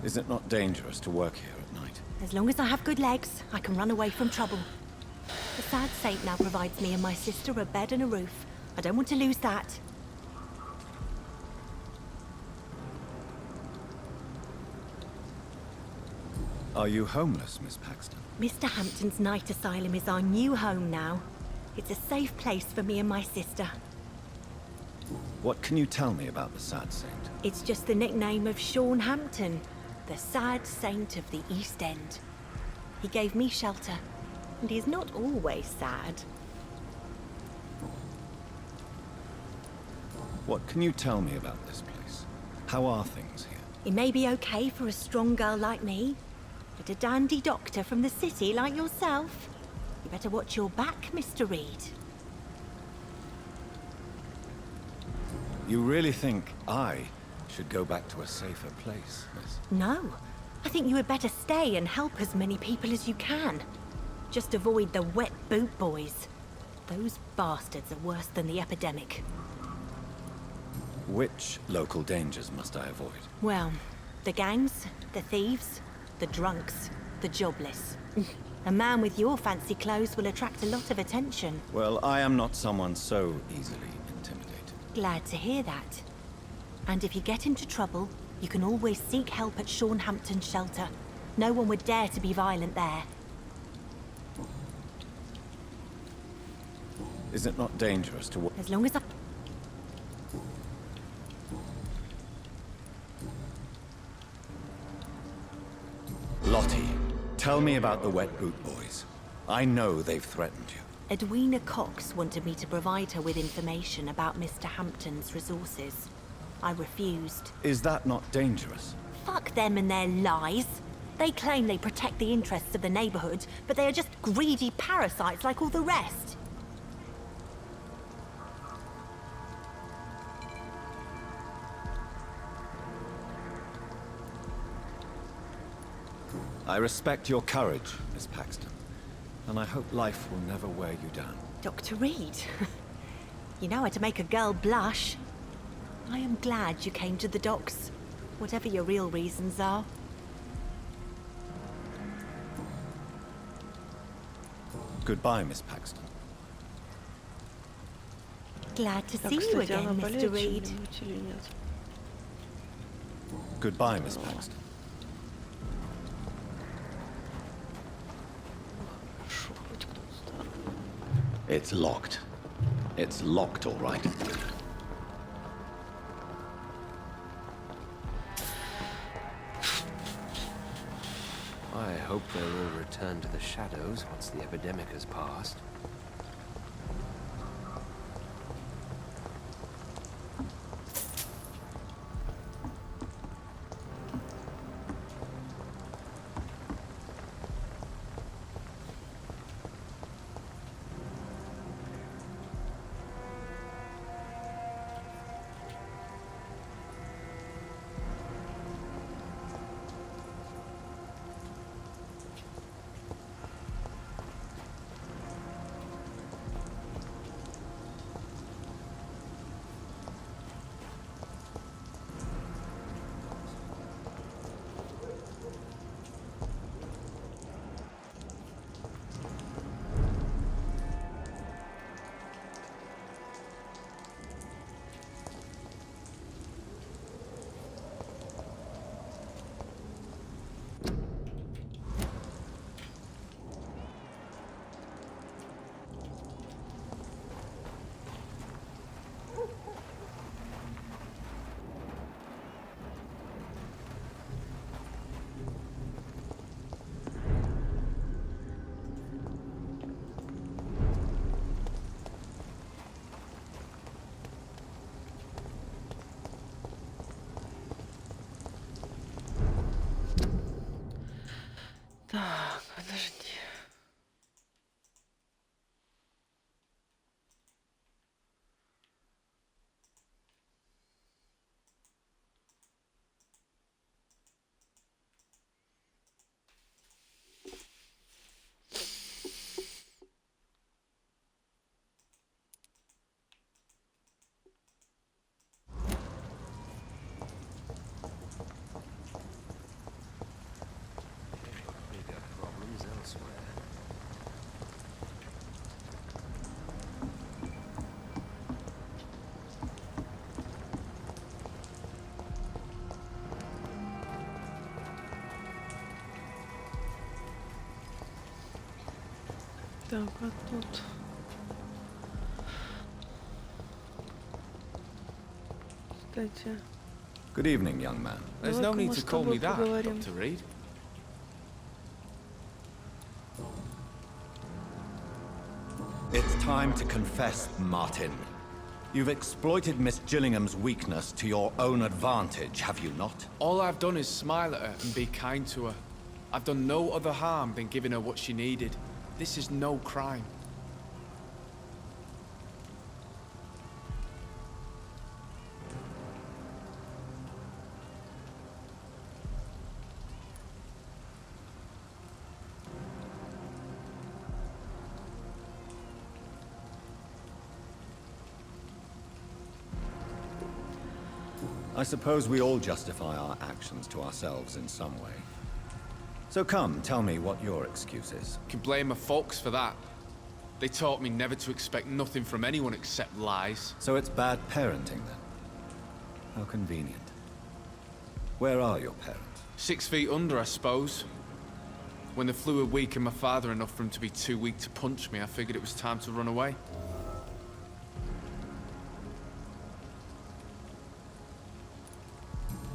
Is it not dangerous to work here at night? As long as I have good legs, I can run away from trouble. The sad saint now provides me and my sister a bed and a roof. I don't want to lose that. Are you homeless, Miss Paxton? Mr. Hampton's night asylum is our new home now. It's a safe place for me and my sister. What can you tell me about the Sad Saint? It's just the nickname of Sean Hampton, the sad saint of the East End. He gave me shelter, and he's not always sad. What can you tell me about this place? How are things here? It may be okay for a strong girl like me, but a dandy doctor from the city like yourself, you better watch your back, Mr. Reed. You really think I should go back to a safer place, miss? No, I think you had better stay and help as many people as you can. Just avoid the wet boot boys. Those bastards are worse than the epidemic. Which local dangers must I avoid? Well, the gangs, the thieves, the drunks, the jobless. A man with your fancy clothes will attract a lot of attention. Well, I am not someone so easily intimidated. Glad to hear that. And if you get into trouble, you can always seek help at Sean Hampton's shelter. No one would dare to be violent there. Is it not dangerous to As long as I... Lottie, tell me about the Wet Boot Boys. I know they've threatened you. Edwina Cox wanted me to provide her with information about Mr. Hampton's resources. I refused. Is that not dangerous? Fuck them and their lies. They claim they protect the interests of the neighborhood, but they are just greedy parasites like all the rest. I respect your courage, Miss Paxton, and I hope life will never wear you down. Dr. Reed, you know how to make a girl blush. I am glad you came to the docks, whatever your real reasons are. Goodbye, Miss Paxton. Glad to Так, see you кстати, она again, болеет Mr. Reed. чем-нибудь или нет? Goodbye, Miss Paxton. Хорошо, хоть кто-то здоровый. It's locked. It's locked, all right. I hope they'll all return to the shadows once the epidemic has passed. Так, подожди. Bigger problems elsewhere. Так, а тут... Кстати, Good evening, young man. There's no давай-ка need мы to с call me тобой that, поговорим. Dr. Reed. It's time to confess, Martin. You've exploited Miss Gillingham's weakness to your own advantage, have you not? All I've done is smile at her and be kind to her. I've done no other harm than giving her what she needed. This is no crime. I suppose we all justify our actions to ourselves in some way. So come, tell me what your excuse is. Can blame my folks for that. They taught me never to expect nothing from anyone except lies. So it's bad parenting then? How convenient. Where are your parents? 6 feet under, I suppose. When the flu had weakened my father enough for him to be too weak to punch me, I figured it was time to run away.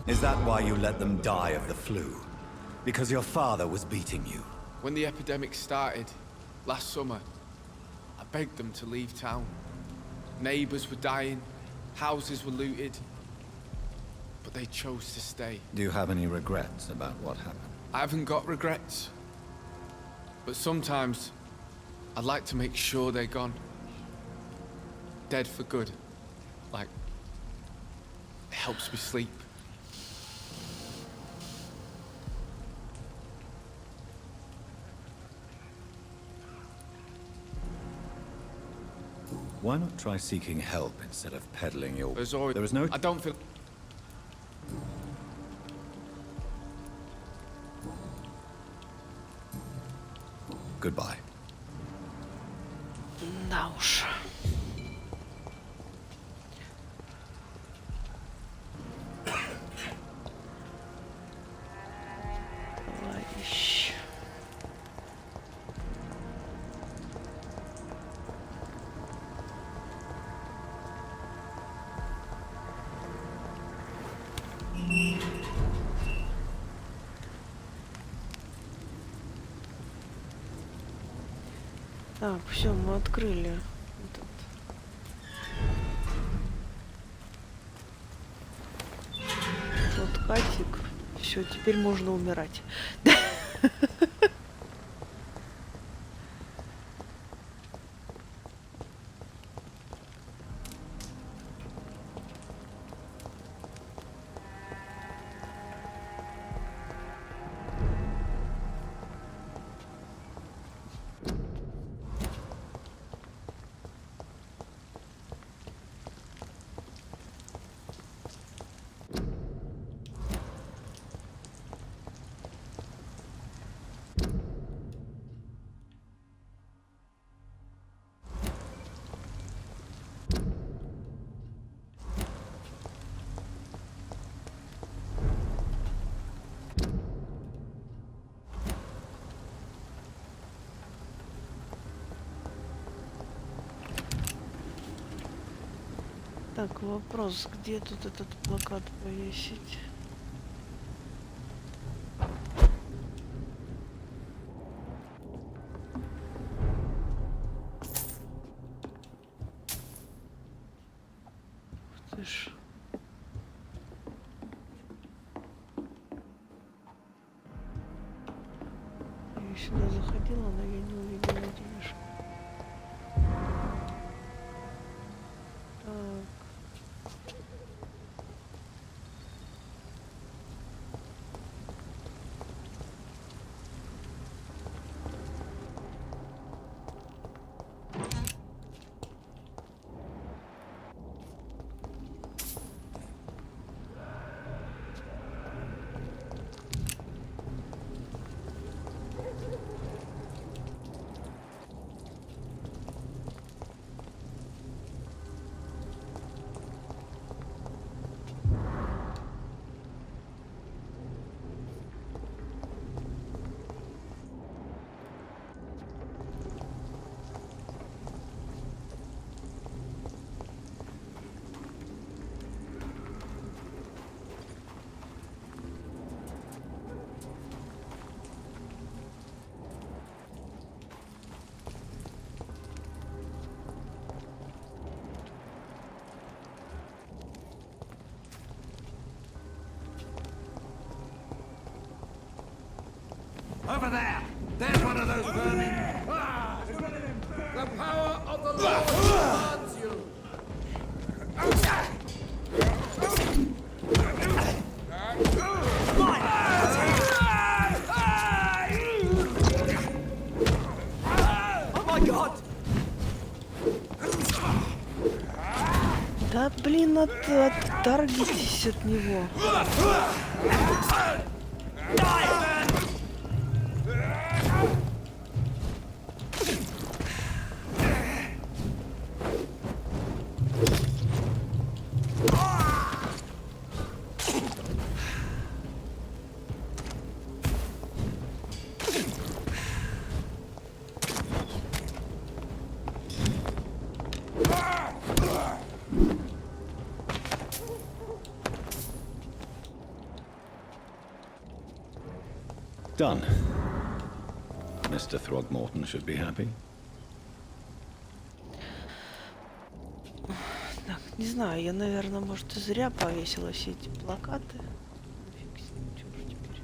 Is that why you let them die of the flu? Because your father was beating you? When the epidemic started, last summer, I begged them to leave town. Neighbors were dying, houses were looted. but they chose to stay. Do you have any regrets about what happened? I haven't got regrets. But sometimes, I'd like to make sure they're gone. Dead for good. Like, it helps me sleep. Why not try seeking help instead of peddling your... There's always... There is no... I don't feel... Goodbye. Да уж. Товарищ. Так, все, мы открыли этот. Шоткатик. Все, теперь можно умирать. Так, вопрос, где тут этот плакат повесить? Ух ты ж. Я сюда заходила, но я не увидела денежку. Так. Over there! There's one of those vermin! The power of the Lord commands you! Oh my God! Да блин, отторгитесь от него. Done. Mr. Throgmorton should be happy. Так, Не знаю, я, наверное, может, и зря повесила все эти плакаты. Ну, фиг с ним, чё уж теперь.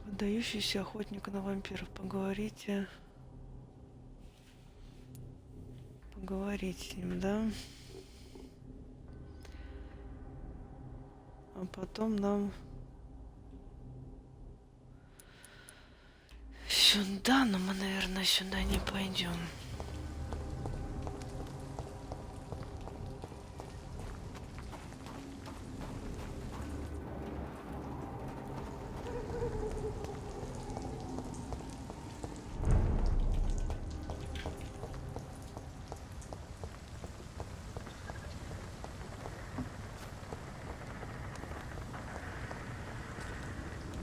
Выдающийся охотник на вампиров. Поговорите. Поговорить с ним, да? А потом нам... Сюда, но мы, наверное, сюда не пойдем.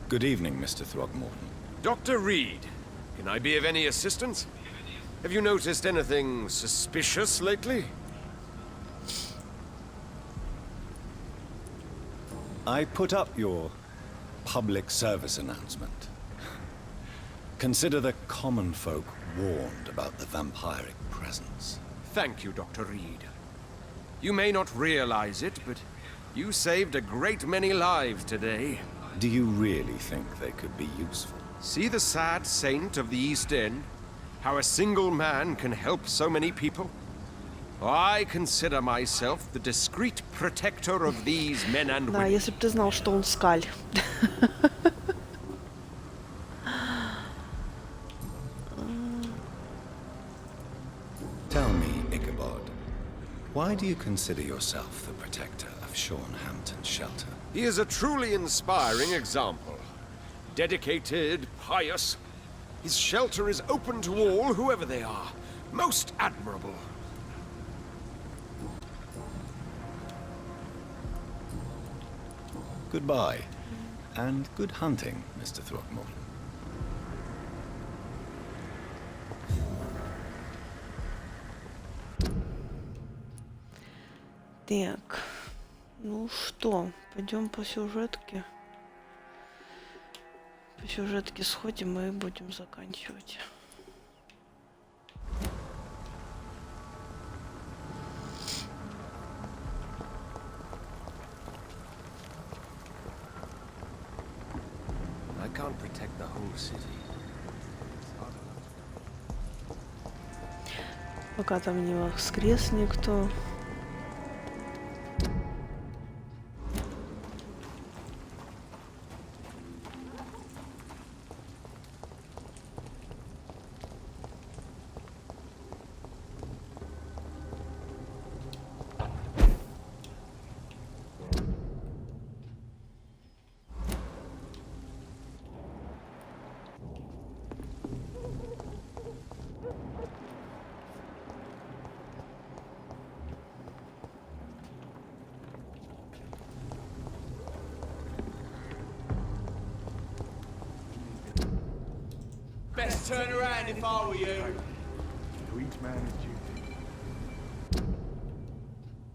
Good evening, Mr. Throgmorton. Dr. Reed, can I be of any assistance? Have you noticed anything suspicious lately? I put up your public service announcement. Consider the common folk warned about the vampiric presence. Thank you, Dr. Reed. You may not realize it, but you saved a great many lives today. Do you really think they could be useful? See the sad saint of the East End? How a single man can help so many people? I consider myself the discreet protector of these men and Да, women. если бы ты знал, что он скаль. Tell me, Ichabod, why do you consider yourself the protector of Shornhampton Shelter? He is a truly inspiring example. Dedicated, pious. His shelter is open to all, whoever they are. Most admirable. Goodbye, and good hunting, Mr. Throgmorton. Так, ну что, пойдем по сюжетке. По сюжетке сходим и будем заканчивать. I can't protect the whole city. Пока там не воскрес никто. Best turn around if I were you. To each man his duty.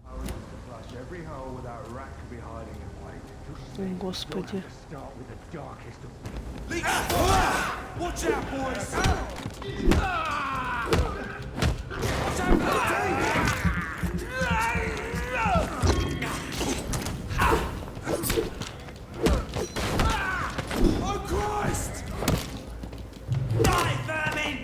I was to flush every hole without a rat could be hiding in wait. Господи. Start with the darkest of... Watch out, boys! Watch out, oh, Christ! Die, vermin!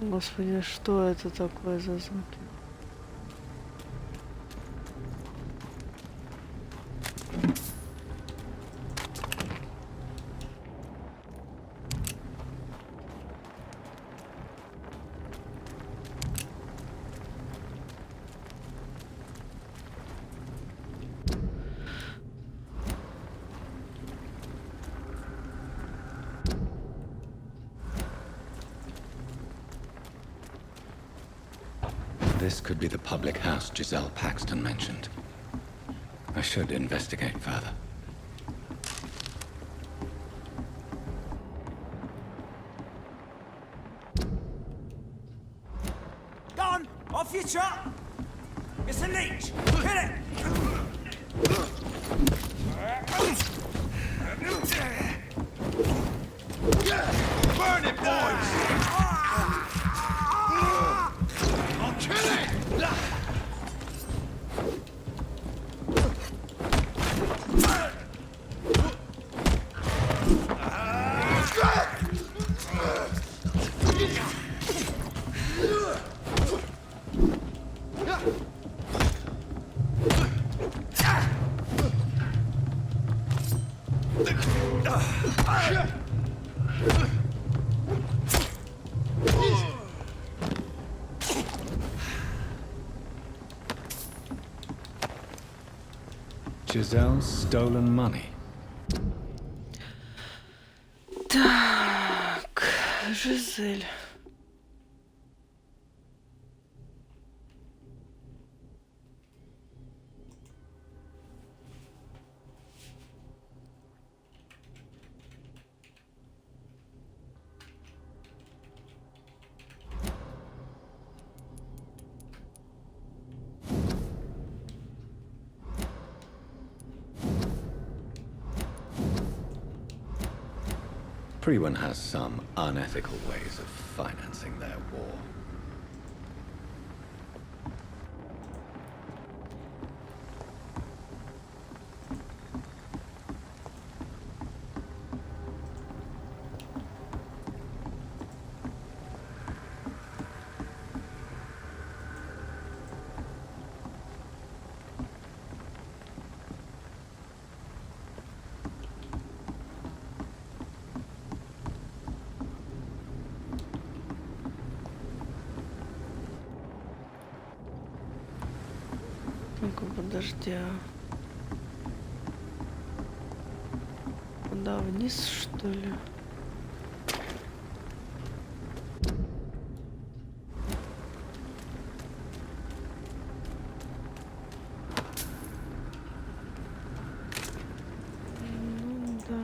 Господи, что это такое за звуки? This could be the public house Giselle Paxton mentioned. I should investigate further. Gone! Off you trot! It's a leech! Hit it! Burn it, boys! I'll kill it! Giselle's stolen money. Так, Жизель. Everyone has some unethical ways of financing their war. Ну-ка, подожди. Куда, вниз, что ли? Ну да.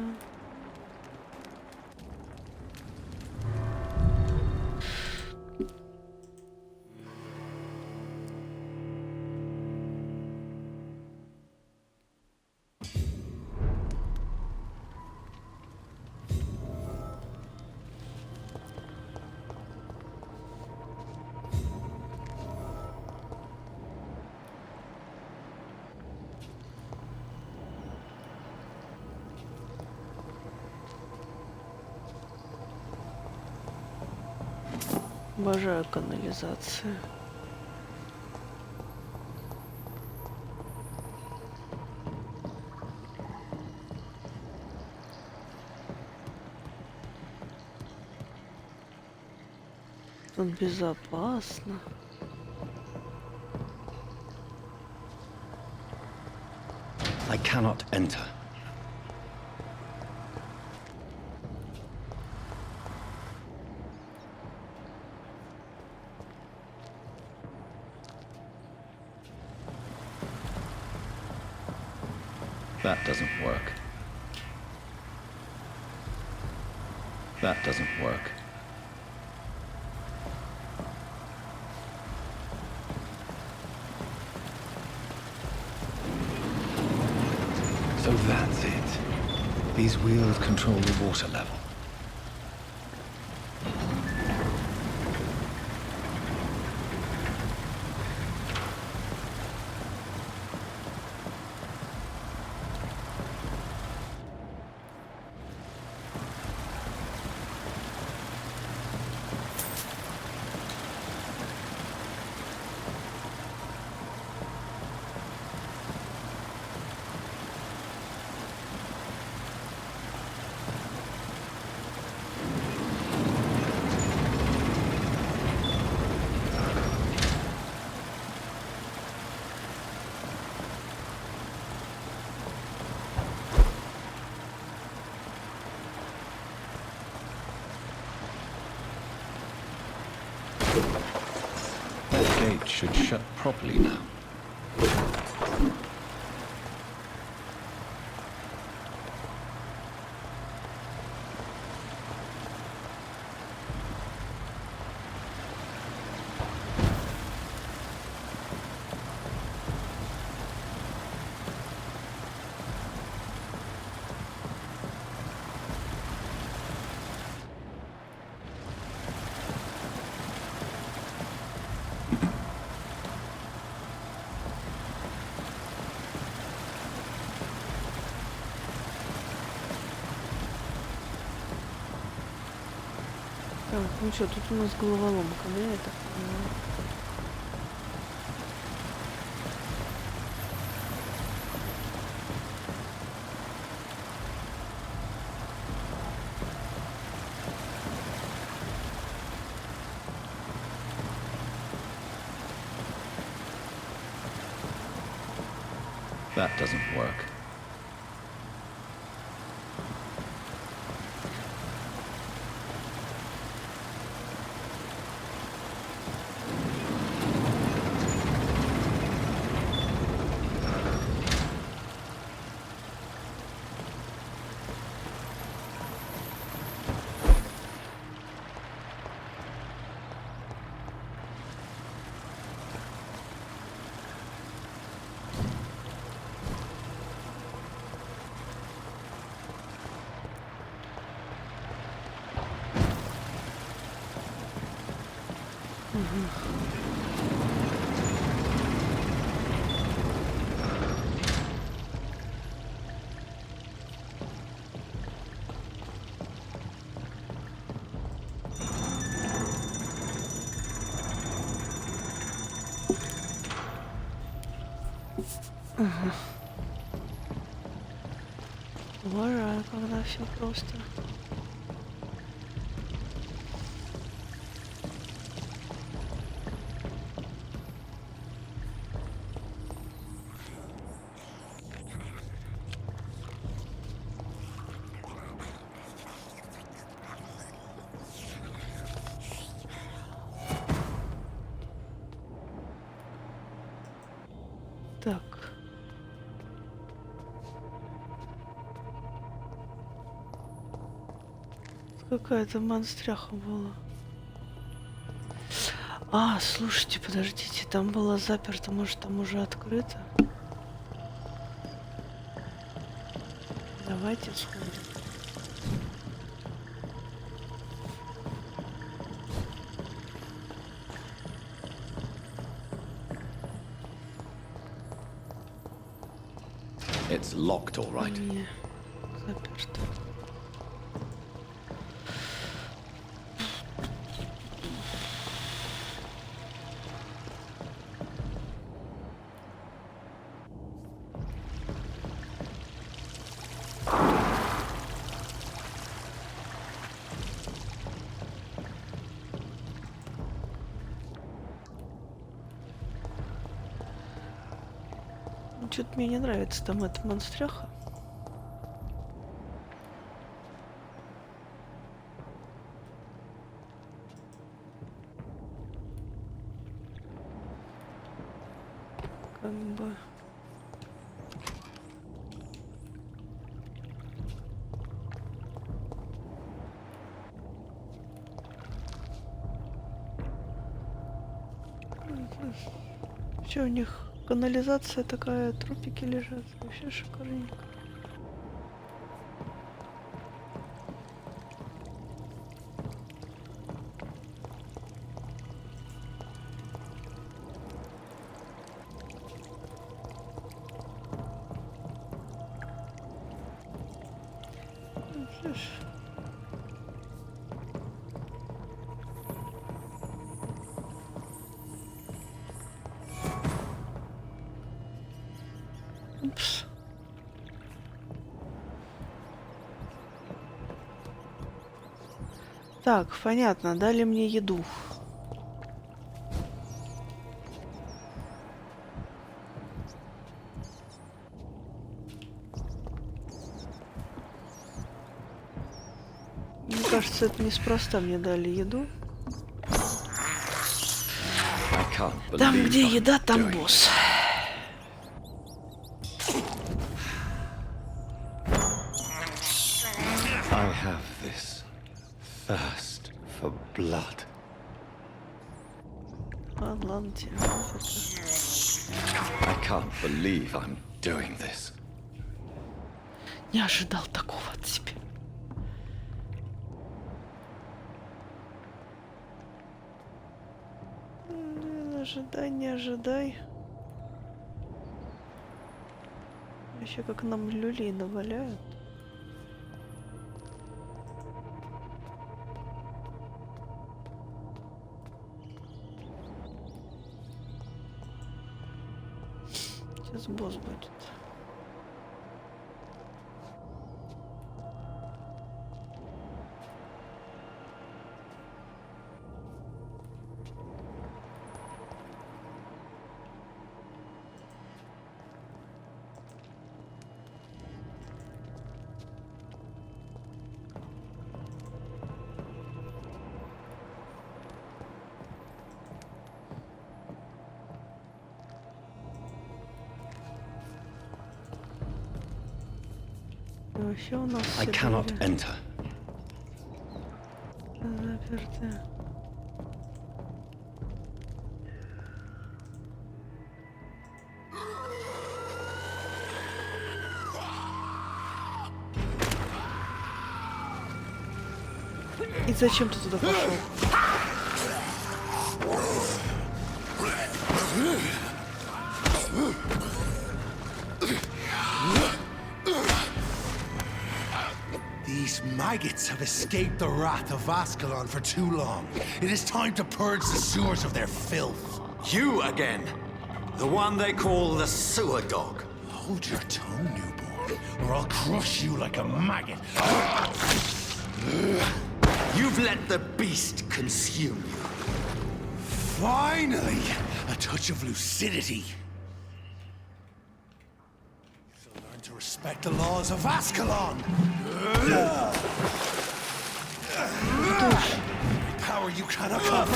Обожаю канализацию. Тут безопасно. I cannot enter. That doesn't work. That doesn't work. So that's it. These wheels control the water level. gate should shut properly now. Так, ну что, тут у нас головоломка, да, я так понимаю? That doesn't work. Уважаю, когда все просто. Так. Какая-то монстряха была. А, слушайте, подождите, там было заперто, может, там уже открыто? Давайте сходим. It's locked, all right. Не, заперто. Что-то мне не нравится там эта монстряха. Как бы... Что у них? Канализация такая, трупики лежат. Вообще шикарненько. Ну, что ж. Упс. Так, понятно, дали мне еду. Мне кажется, это неспроста мне дали еду. I can't Там, believe где I'm еда, там doing босс. I have this thirst for blood. Ладно, ладно тебе. I can't believe I'm doing this. Не ожидал такого от тебя. Ожидай, не ожидай. Вообще как нам люлей наваляют. Сейчас босс будет. И вообще у нас I все cannot двери enter. заперты. И зачем ты туда пошел? These maggots have escaped the wrath of Ascalon for too long. It is time to purge the sewers of their filth. You again. The one they call the sewer dog. Hold your tongue, newborn, or I'll crush you like a maggot. You've let the beast consume you. Finally, a touch of lucidity. So learn to respect the laws of Ascalon. Power you cannot cover.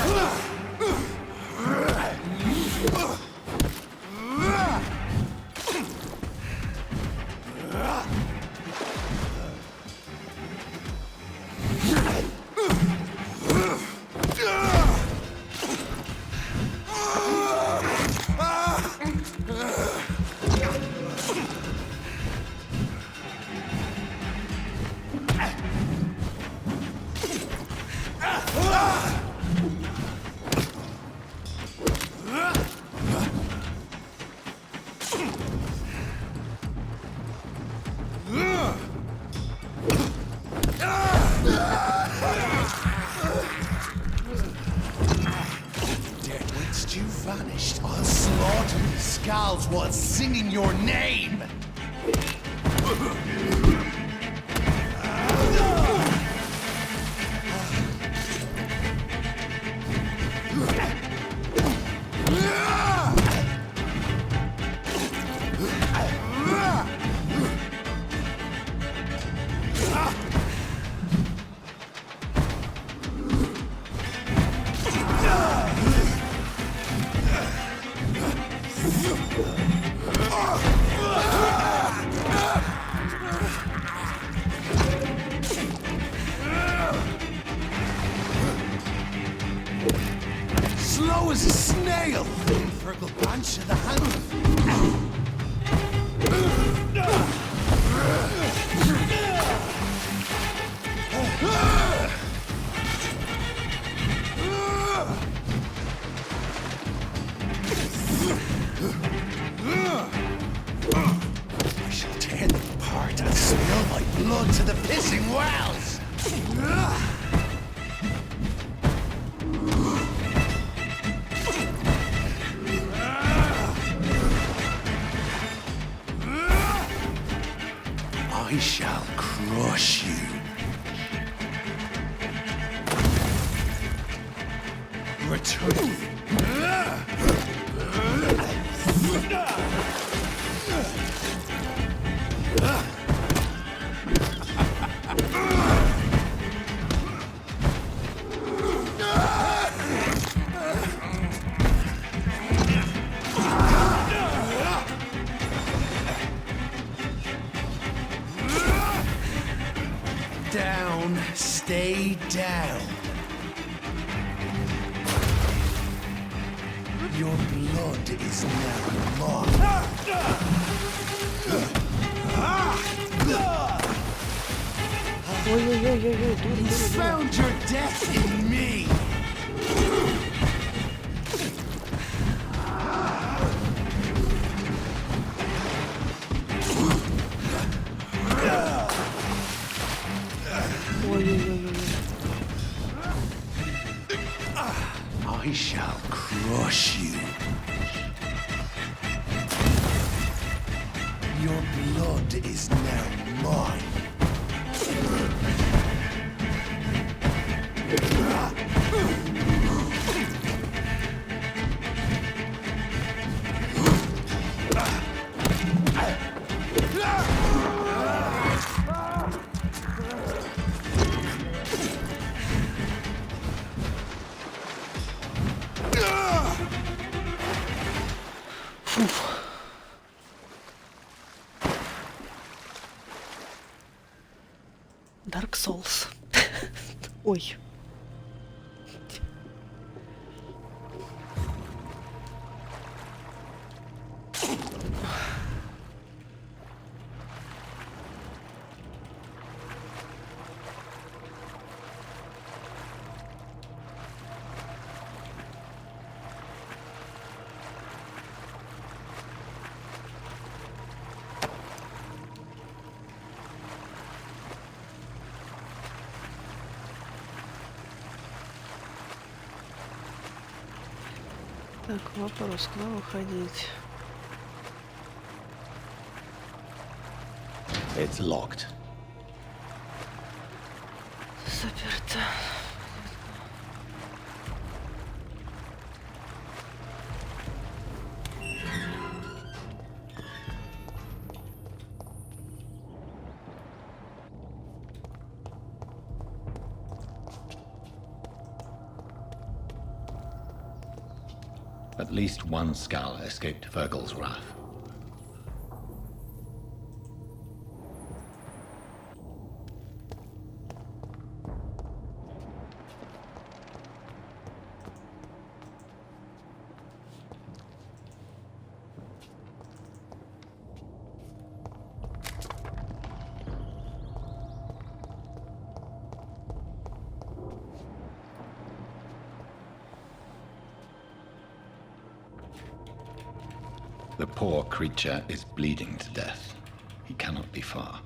Dead whilst you vanished, I'll slaughter these skulls while singing your name! Slow as a snail! Fergal bunch of the hand. I shall tear them apart and spill my blood to the pissing wells! I shall crush you. Return. Stay down. Your blood is now mine. Ой-ой-ой-ой-ой, дура, You дура, дура. found your death in me. Ой-ой-ой-ой-ой. I shall crush you. Your blood is now mine. Dark Souls. Ой. Так, вопрос, куда выходить? It's locked. Заперто. At least one skull escaped Virgil's wrath. The poor creature is bleeding to death. He cannot be far.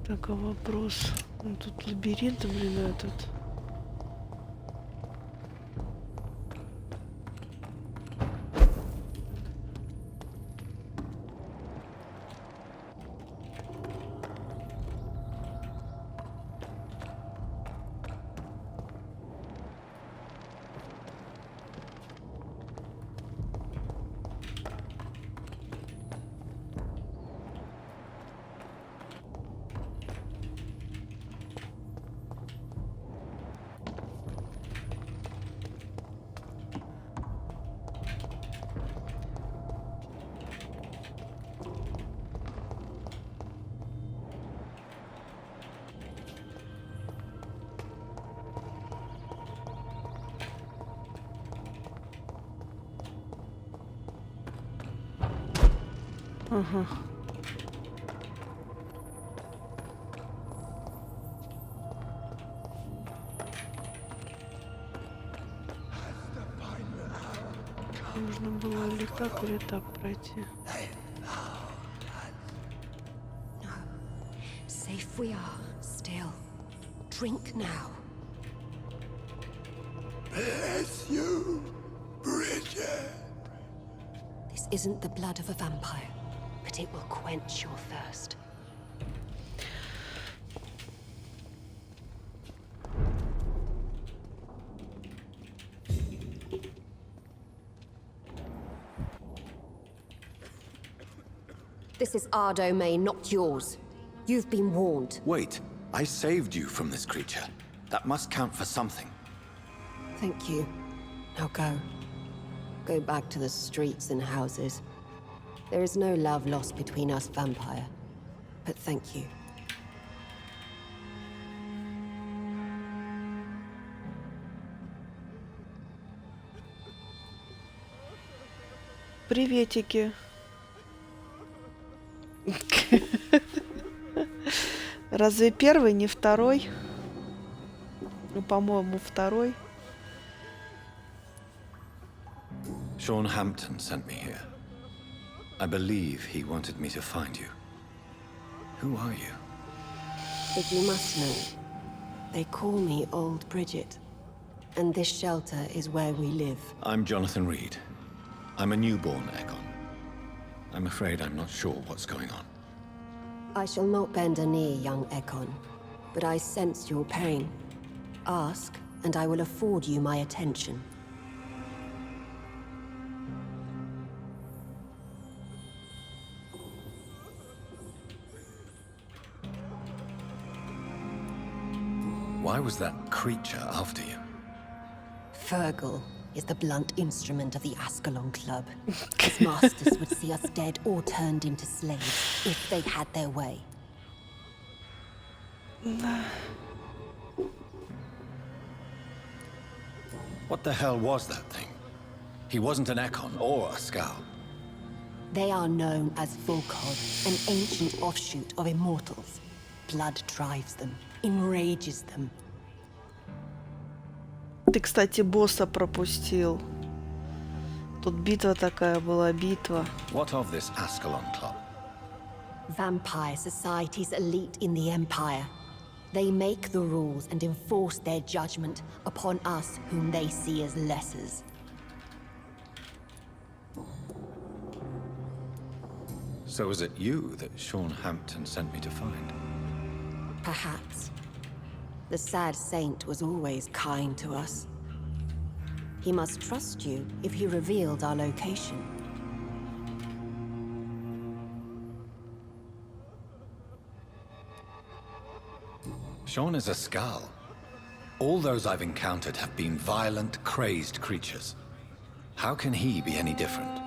Так, а вопрос. Ну, тут лабиринт, блин, этот. Ага. Нужно было или так пройти. Safe we are, still. Drink now. Bless you, Bridget. This isn't the blood of a vampire, but it will quench your thirst. This is our domain, not yours. You've been warned. Wait, I saved you from this creature. That must count for something. Thank you. Now go. Go back to the streets and houses. There is no love lost between us, vampire. But thank you. Приветики. Разве первый, не второй? Ну, по-моему, второй. Sean Hampton sent me here. I believe he wanted me to find you. Who are you? But you must know, they call me Old Bridget. And this shelter is where we live. I'm Jonathan Reed. I'm a newborn Ekon. I'm afraid I'm not sure what's going on. I shall not bend a knee, young Ekon, but I sense your pain. Ask, and I will afford you my attention. Why was that creature after you? Fergal is the blunt instrument of the Ascalon Club. His masters would see us dead or turned into slaves if they had their way. What the hell was that thing? He wasn't an Ekon or a Scowl. They are known as Volkod, an ancient offshoot of immortals. Blood drives them, enrages them. Ты, кстати, босса пропустил. Тут битва такая была, битва. What of this Ascalon Club? Vampire society's elite in the Empire. They make the rules and enforce their judgment upon us whom they see as lessers. So was it you that Sean Hampton sent me to find? Perhaps. The sad saint was always kind to us. He must trust you if he revealed our location. Sean is a Scowl. All those I've encountered have been violent, crazed creatures. How can he be any different?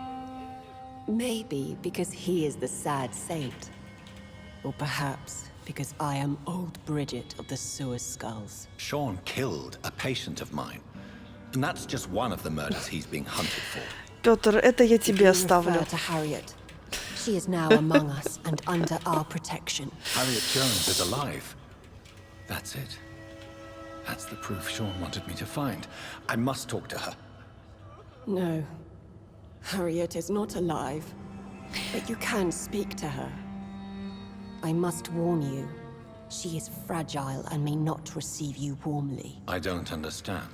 Maybe because he is the sad saint. Or perhaps because I am Old Bridget of the Sewer Skulls. Sean killed a patient of mine. And that's just one of the murders he's being hunted for. Пётр, это я If тебе you оставлю. refer to Harriet, she is now among us and under our protection. Harriet Jones is alive. That's it. That's the proof Sean wanted me to find. I must talk to her. No. Harriet is not alive. But you can speak to her. I must warn you. She is fragile and may not receive you warmly. I don't understand.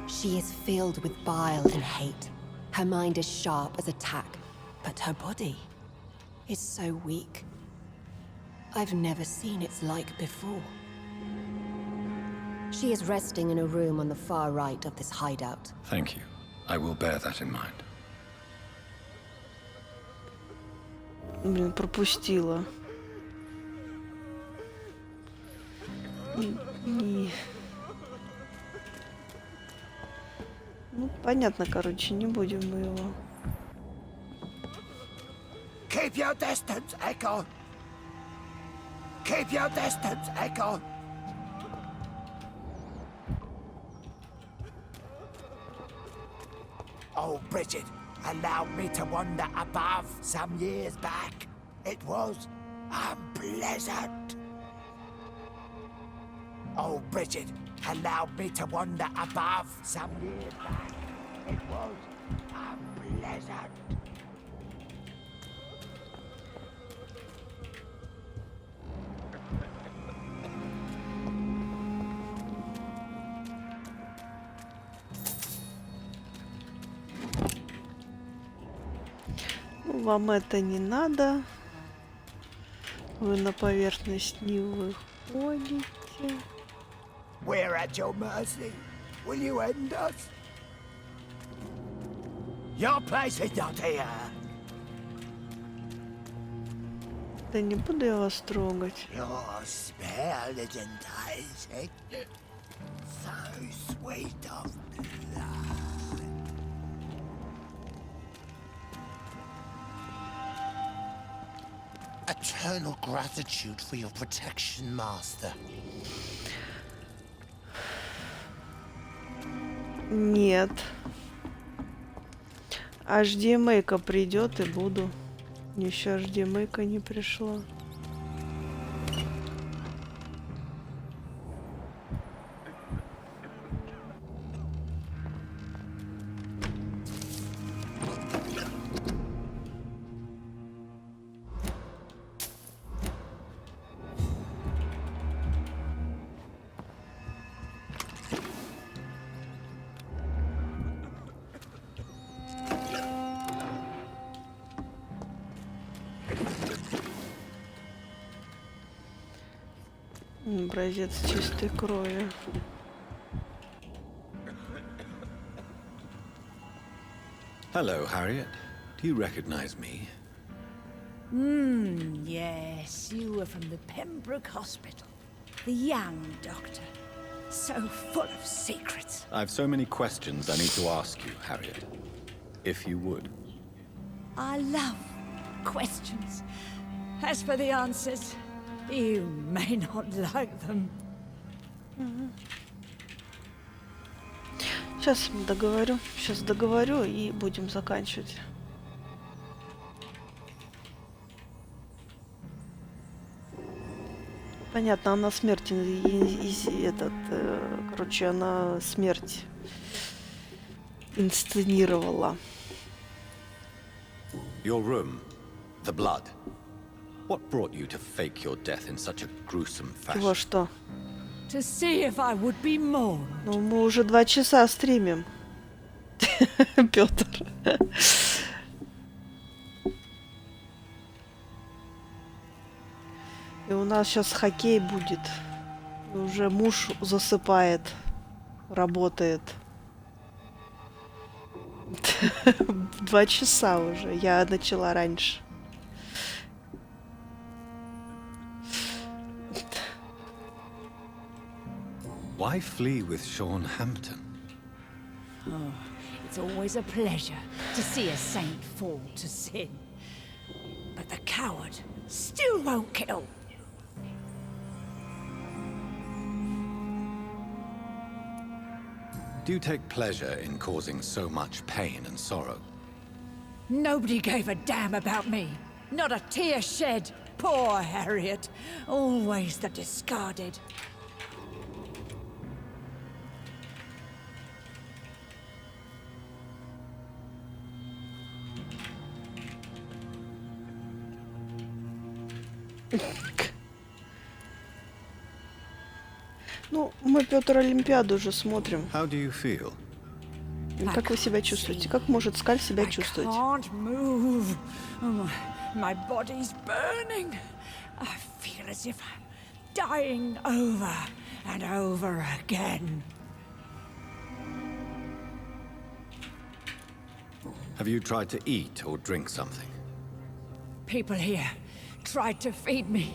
She is filled with bile and hate. Her mind is sharp as a tack, but her body is so weak. I've never seen its like before. She is resting in a room on the far right of this hideout. Thank you. I will bear that in mind. Блин, пропустила. Ну, понятно, короче, не будем мы его. Keep your distance, Echo. Keep your distance, Echo. Oh, Bridget, allow me to wander above some years back. It was unpleasant. Oh, Bridget, allow me to wander above some years back. It was unpleasant. Вам это не надо. Вы на поверхность не выходите. We're at your mercy. Will you end us? Your place is not here. Да не буду я вас трогать. Your spell is enticing. So sweet of blood. Eternal gratitude for your protection, Master. Нет. HDMI-ка придет и буду. Еще HDMI-ка не пришла. Образец чистой крови. Hello, Harriet. Do you recognize me? Yes, you were from the Pembroke Hospital. The young doctor. So full of secrets. I've so many questions I need to ask you, Harriet. If you would. I love questions. As for the answers, you may not like them. Сейчас договорю. Сейчас договорю и будем заканчивать. Понятно, она смерть короче, она смерть инсценировала. Your room, the blood. What brought you to fake your death in such a gruesome fashion? Чего что? To see if I would be mourned. Ну, мы уже 2 часа стримим. Пётр. И у нас сейчас хоккей будет. И уже муж засыпает, работает. 2 часа уже. Я начала раньше. Why flee with Sean Hampton? Oh, it's always a pleasure to see a saint fall to sin. But the coward still won't kill. Do you take pleasure in causing so much pain and sorrow? Nobody gave a damn about me. Not a tear shed. Poor Harriet. Always the discarded. Ну, мы, Пётр, Олимпиаду уже смотрим. How do you feel? Как вы себя чувствуете? Как может Скаль себя чувствовать? Can't move. Oh, my body's burning. I feel as if I'm dying over and over again. Have you tried to eat or drink something? People here tried to feed me,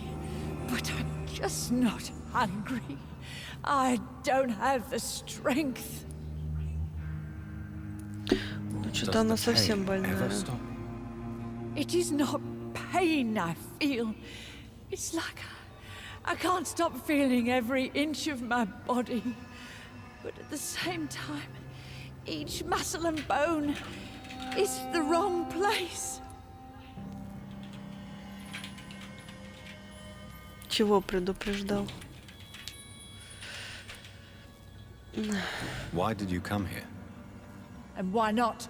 but I'm just not hungry. I don't have the strength. Ну, что-то она совсем больная. It is not pain I feel. It's like I can't stop feeling every inch of my body. But at the same time, each muscle and bone is the wrong place. Чего предупреждал? Why did you come here? And why not?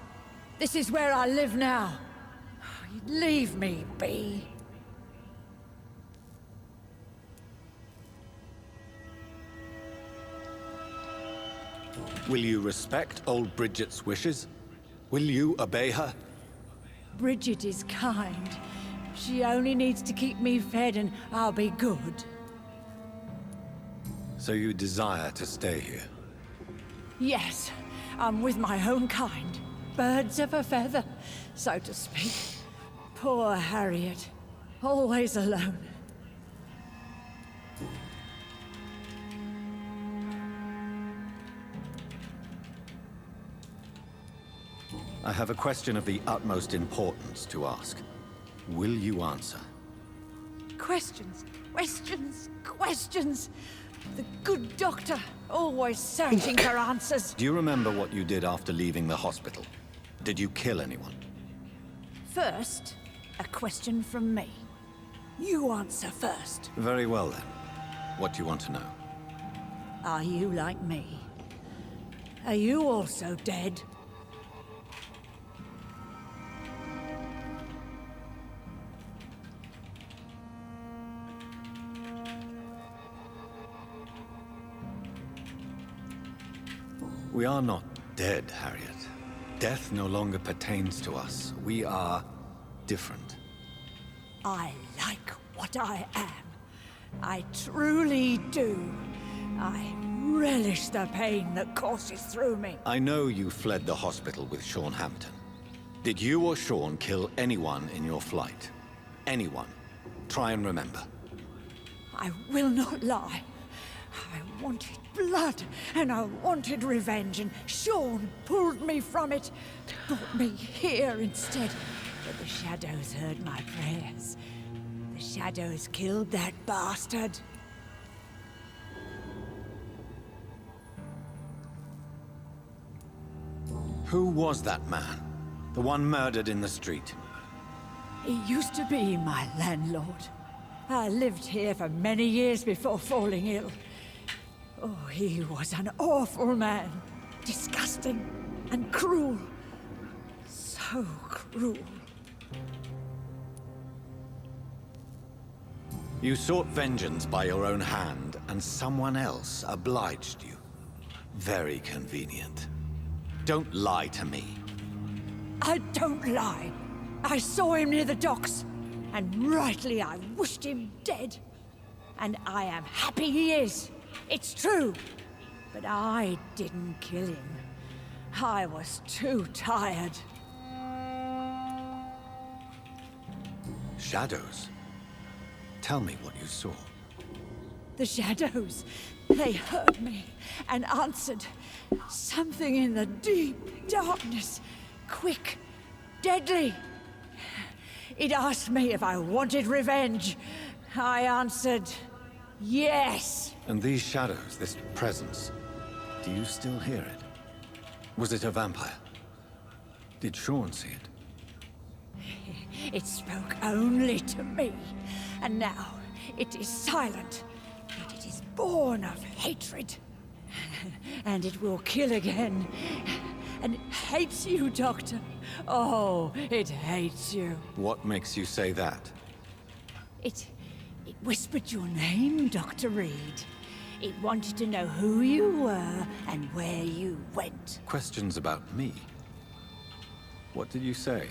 This is where I live now. Leave me be. Will you respect old Bridget's wishes? Will you obey her? Bridget is kind. She only needs to keep me fed and I'll be good. So you desire to stay here? Yes, I'm with my own kind. Birds of a feather, so to speak. Poor Harriet. Always alone. I have a question of the utmost importance to ask. Will you answer? Questions, questions, questions. The good doctor, always searching for answers. Do you remember what you did after leaving the hospital? Did you kill anyone? First, a question from me. You answer first. Very well then. What do you want to know? Are you like me? Are you also dead? We are not dead, Harriet. Death no longer pertains to us. We are different. I like what I am. I truly do. I relish the pain that courses through me. I know you fled the hospital with Sean Hampton. Did you or Sean kill anyone in your flight? Anyone? Try and remember. I will not lie. I wanted blood, and I wanted revenge, and Sean pulled me from it, brought me here instead. But the shadows heard my prayers. The shadows killed that bastard. Who was that man? The one murdered in the street? He used to be my landlord. I lived here for many years before falling ill. Oh, he was an awful man. Disgusting and cruel. So cruel. You sought vengeance by your own hand, and someone else obliged you. Very convenient. Don't lie to me. I don't lie. I saw him near the docks, and rightly I wished him dead. And I am happy he is. It's true. But I didn't kill him. I was too tired. Shadows? Tell me what you saw. The shadows, they heard me and answered. Something in the deep darkness. Quick, deadly. It asked me if I wanted revenge. I answered, yes. And these shadows, this presence, do you still hear it? Was it a vampire? Did Sean see it? It spoke only to me. And now it is silent. But it is born of hatred. And it will kill again. And it hates you, Doctor. Oh, it hates you. What makes you say that? It whispered your name, Dr. Reed. It wanted to know who you were and where you went. Questions about me? What did you say?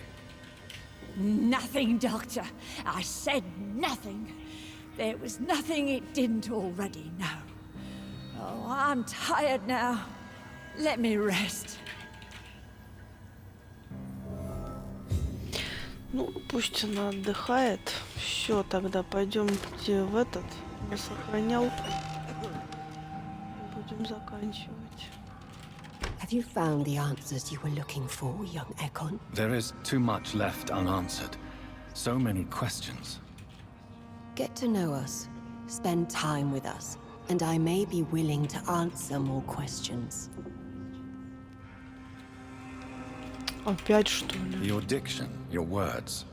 Nothing, Doctor. I said nothing. There was nothing it didn't already know. Oh, I'm tired now. Let me rest. Ну, пусть она отдыхает. Все, тогда пойдемте в этот, на сохранялку. Будем заканчивать. Have you found the answers you were looking for, young Ekon? There is too much left unanswered. So many questions. Get to know us, spend time with us, and I may be willing to answer more questions. Опять что ли? Your diction, your words.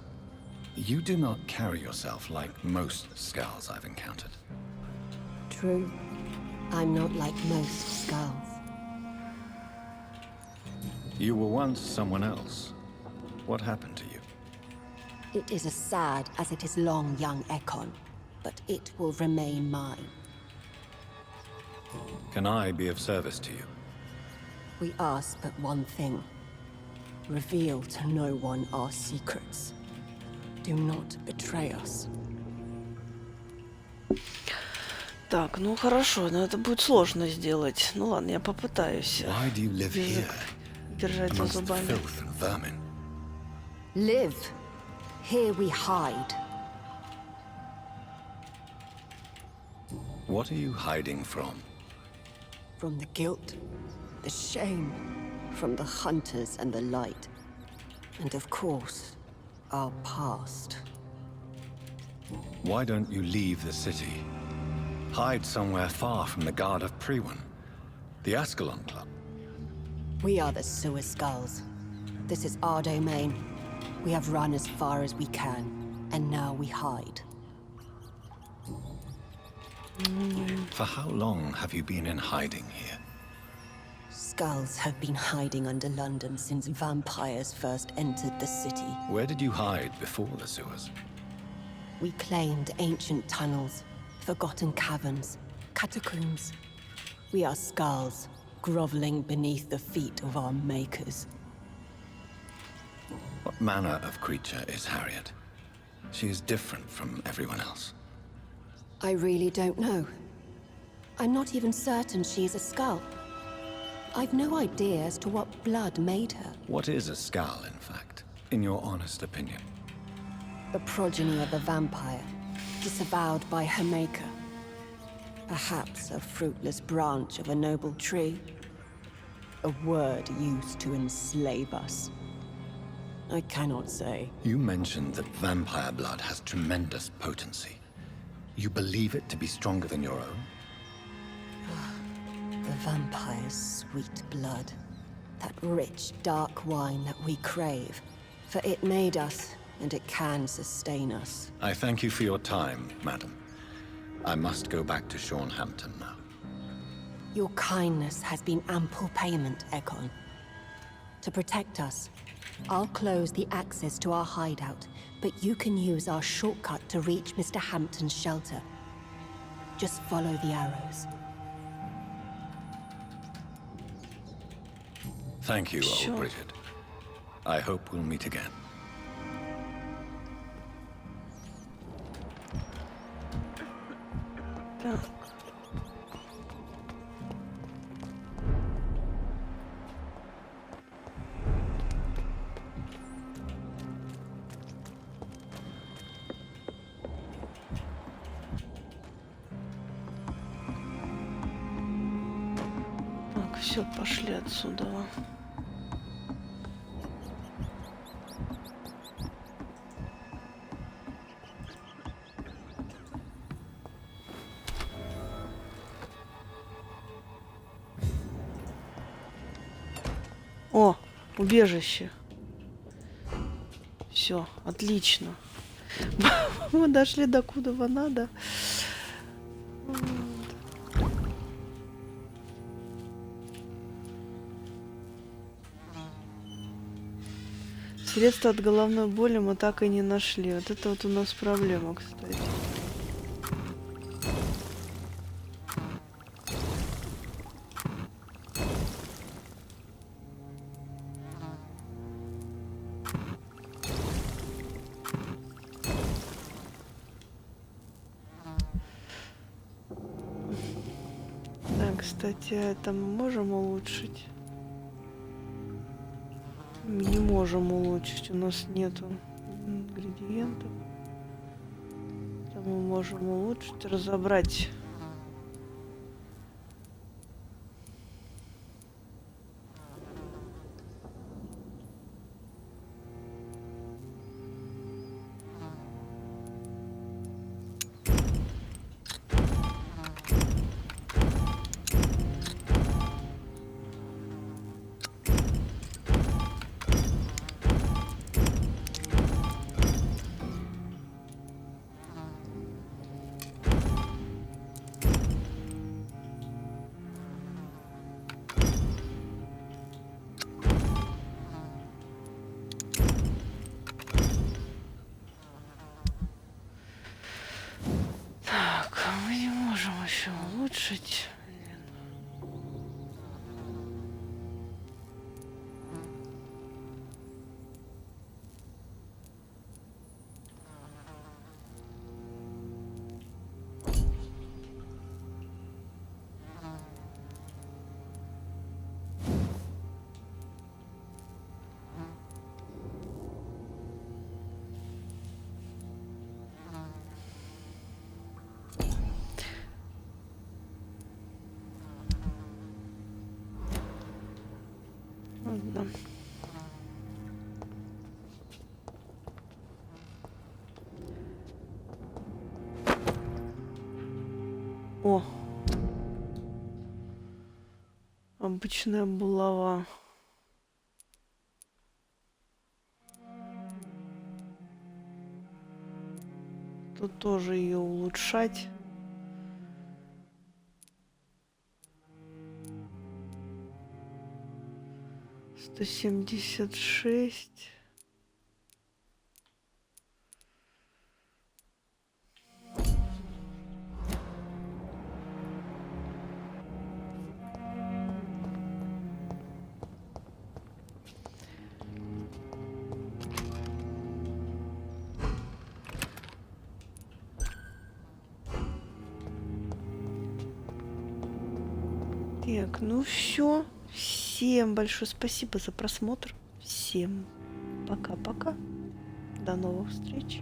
You do not carry yourself like most skulls I've encountered. True. I'm not like most skulls. You were once someone else. What happened to you? It is as sad as it is long, young Ekon, but it will remain mine. Can I be of service to you? We ask but one thing. Reveal to no one our secrets. Do not betray us. Так, ну хорошо, но это будет сложно сделать. Ну ладно, я попытаюсь. Why do you live Язык here, держать за amongst the зубами. filth and vermin? Live. Here we hide. What are you hiding from? From the guilt, the shame, from the hunters and the light. And of course, our past. Why don't you leave the city? Hide somewhere far from the guard of Priwen, the Ascalon Club. We are the Sewer Skulls. This is our domain. We have run as far as we can, and now we hide. For how long have you been in hiding here? Skulls have been hiding under London since vampires first entered the city. Where did you hide before the sewers? We claimed ancient tunnels, forgotten caverns, catacombs. We are skulls, groveling beneath the feet of our makers. What manner of creature is Harriet? She is different from everyone else. I really don't know. I'm not even certain she is a skull. I've no idea as to what blood made her. What is a skull, in fact, in your honest opinion? The progeny of a vampire, disavowed by her maker. Perhaps a fruitless branch of a noble tree. A word used to enslave us. I cannot say. You mentioned that vampire blood has tremendous potency. You believe it to be stronger than your own? The vampire's sweet blood. That rich, dark wine that we crave. For it made us, and it can sustain us. I thank you for your time, madam. I must go back to Shornhampton now. Your kindness has been ample payment, Ekon. To protect us, I'll close the access to our hideout, but you can use our shortcut to reach Mr. Hampton's shelter. Just follow the arrows. Thank you, Sure. old Bridget. I hope we'll meet again. Так. Так, все, пошли отсюда. О, убежище. Все, отлично. Мы дошли до куда надо. Средства от головной боли мы так и не нашли. Вот это вот у нас проблема, кстати. Так, кстати, это мы можем улучшить? Не можем улучшить, у нас нету ингредиентов. Это мы можем улучшить, разобрать. Так, мы не можем еще улучшить. Блин. Ладно. О! Обычная булава. Тут тоже ее улучшать. Сто 176. Так, ну все. Всем большое спасибо за просмотр. Всем пока-пока. До новых встреч.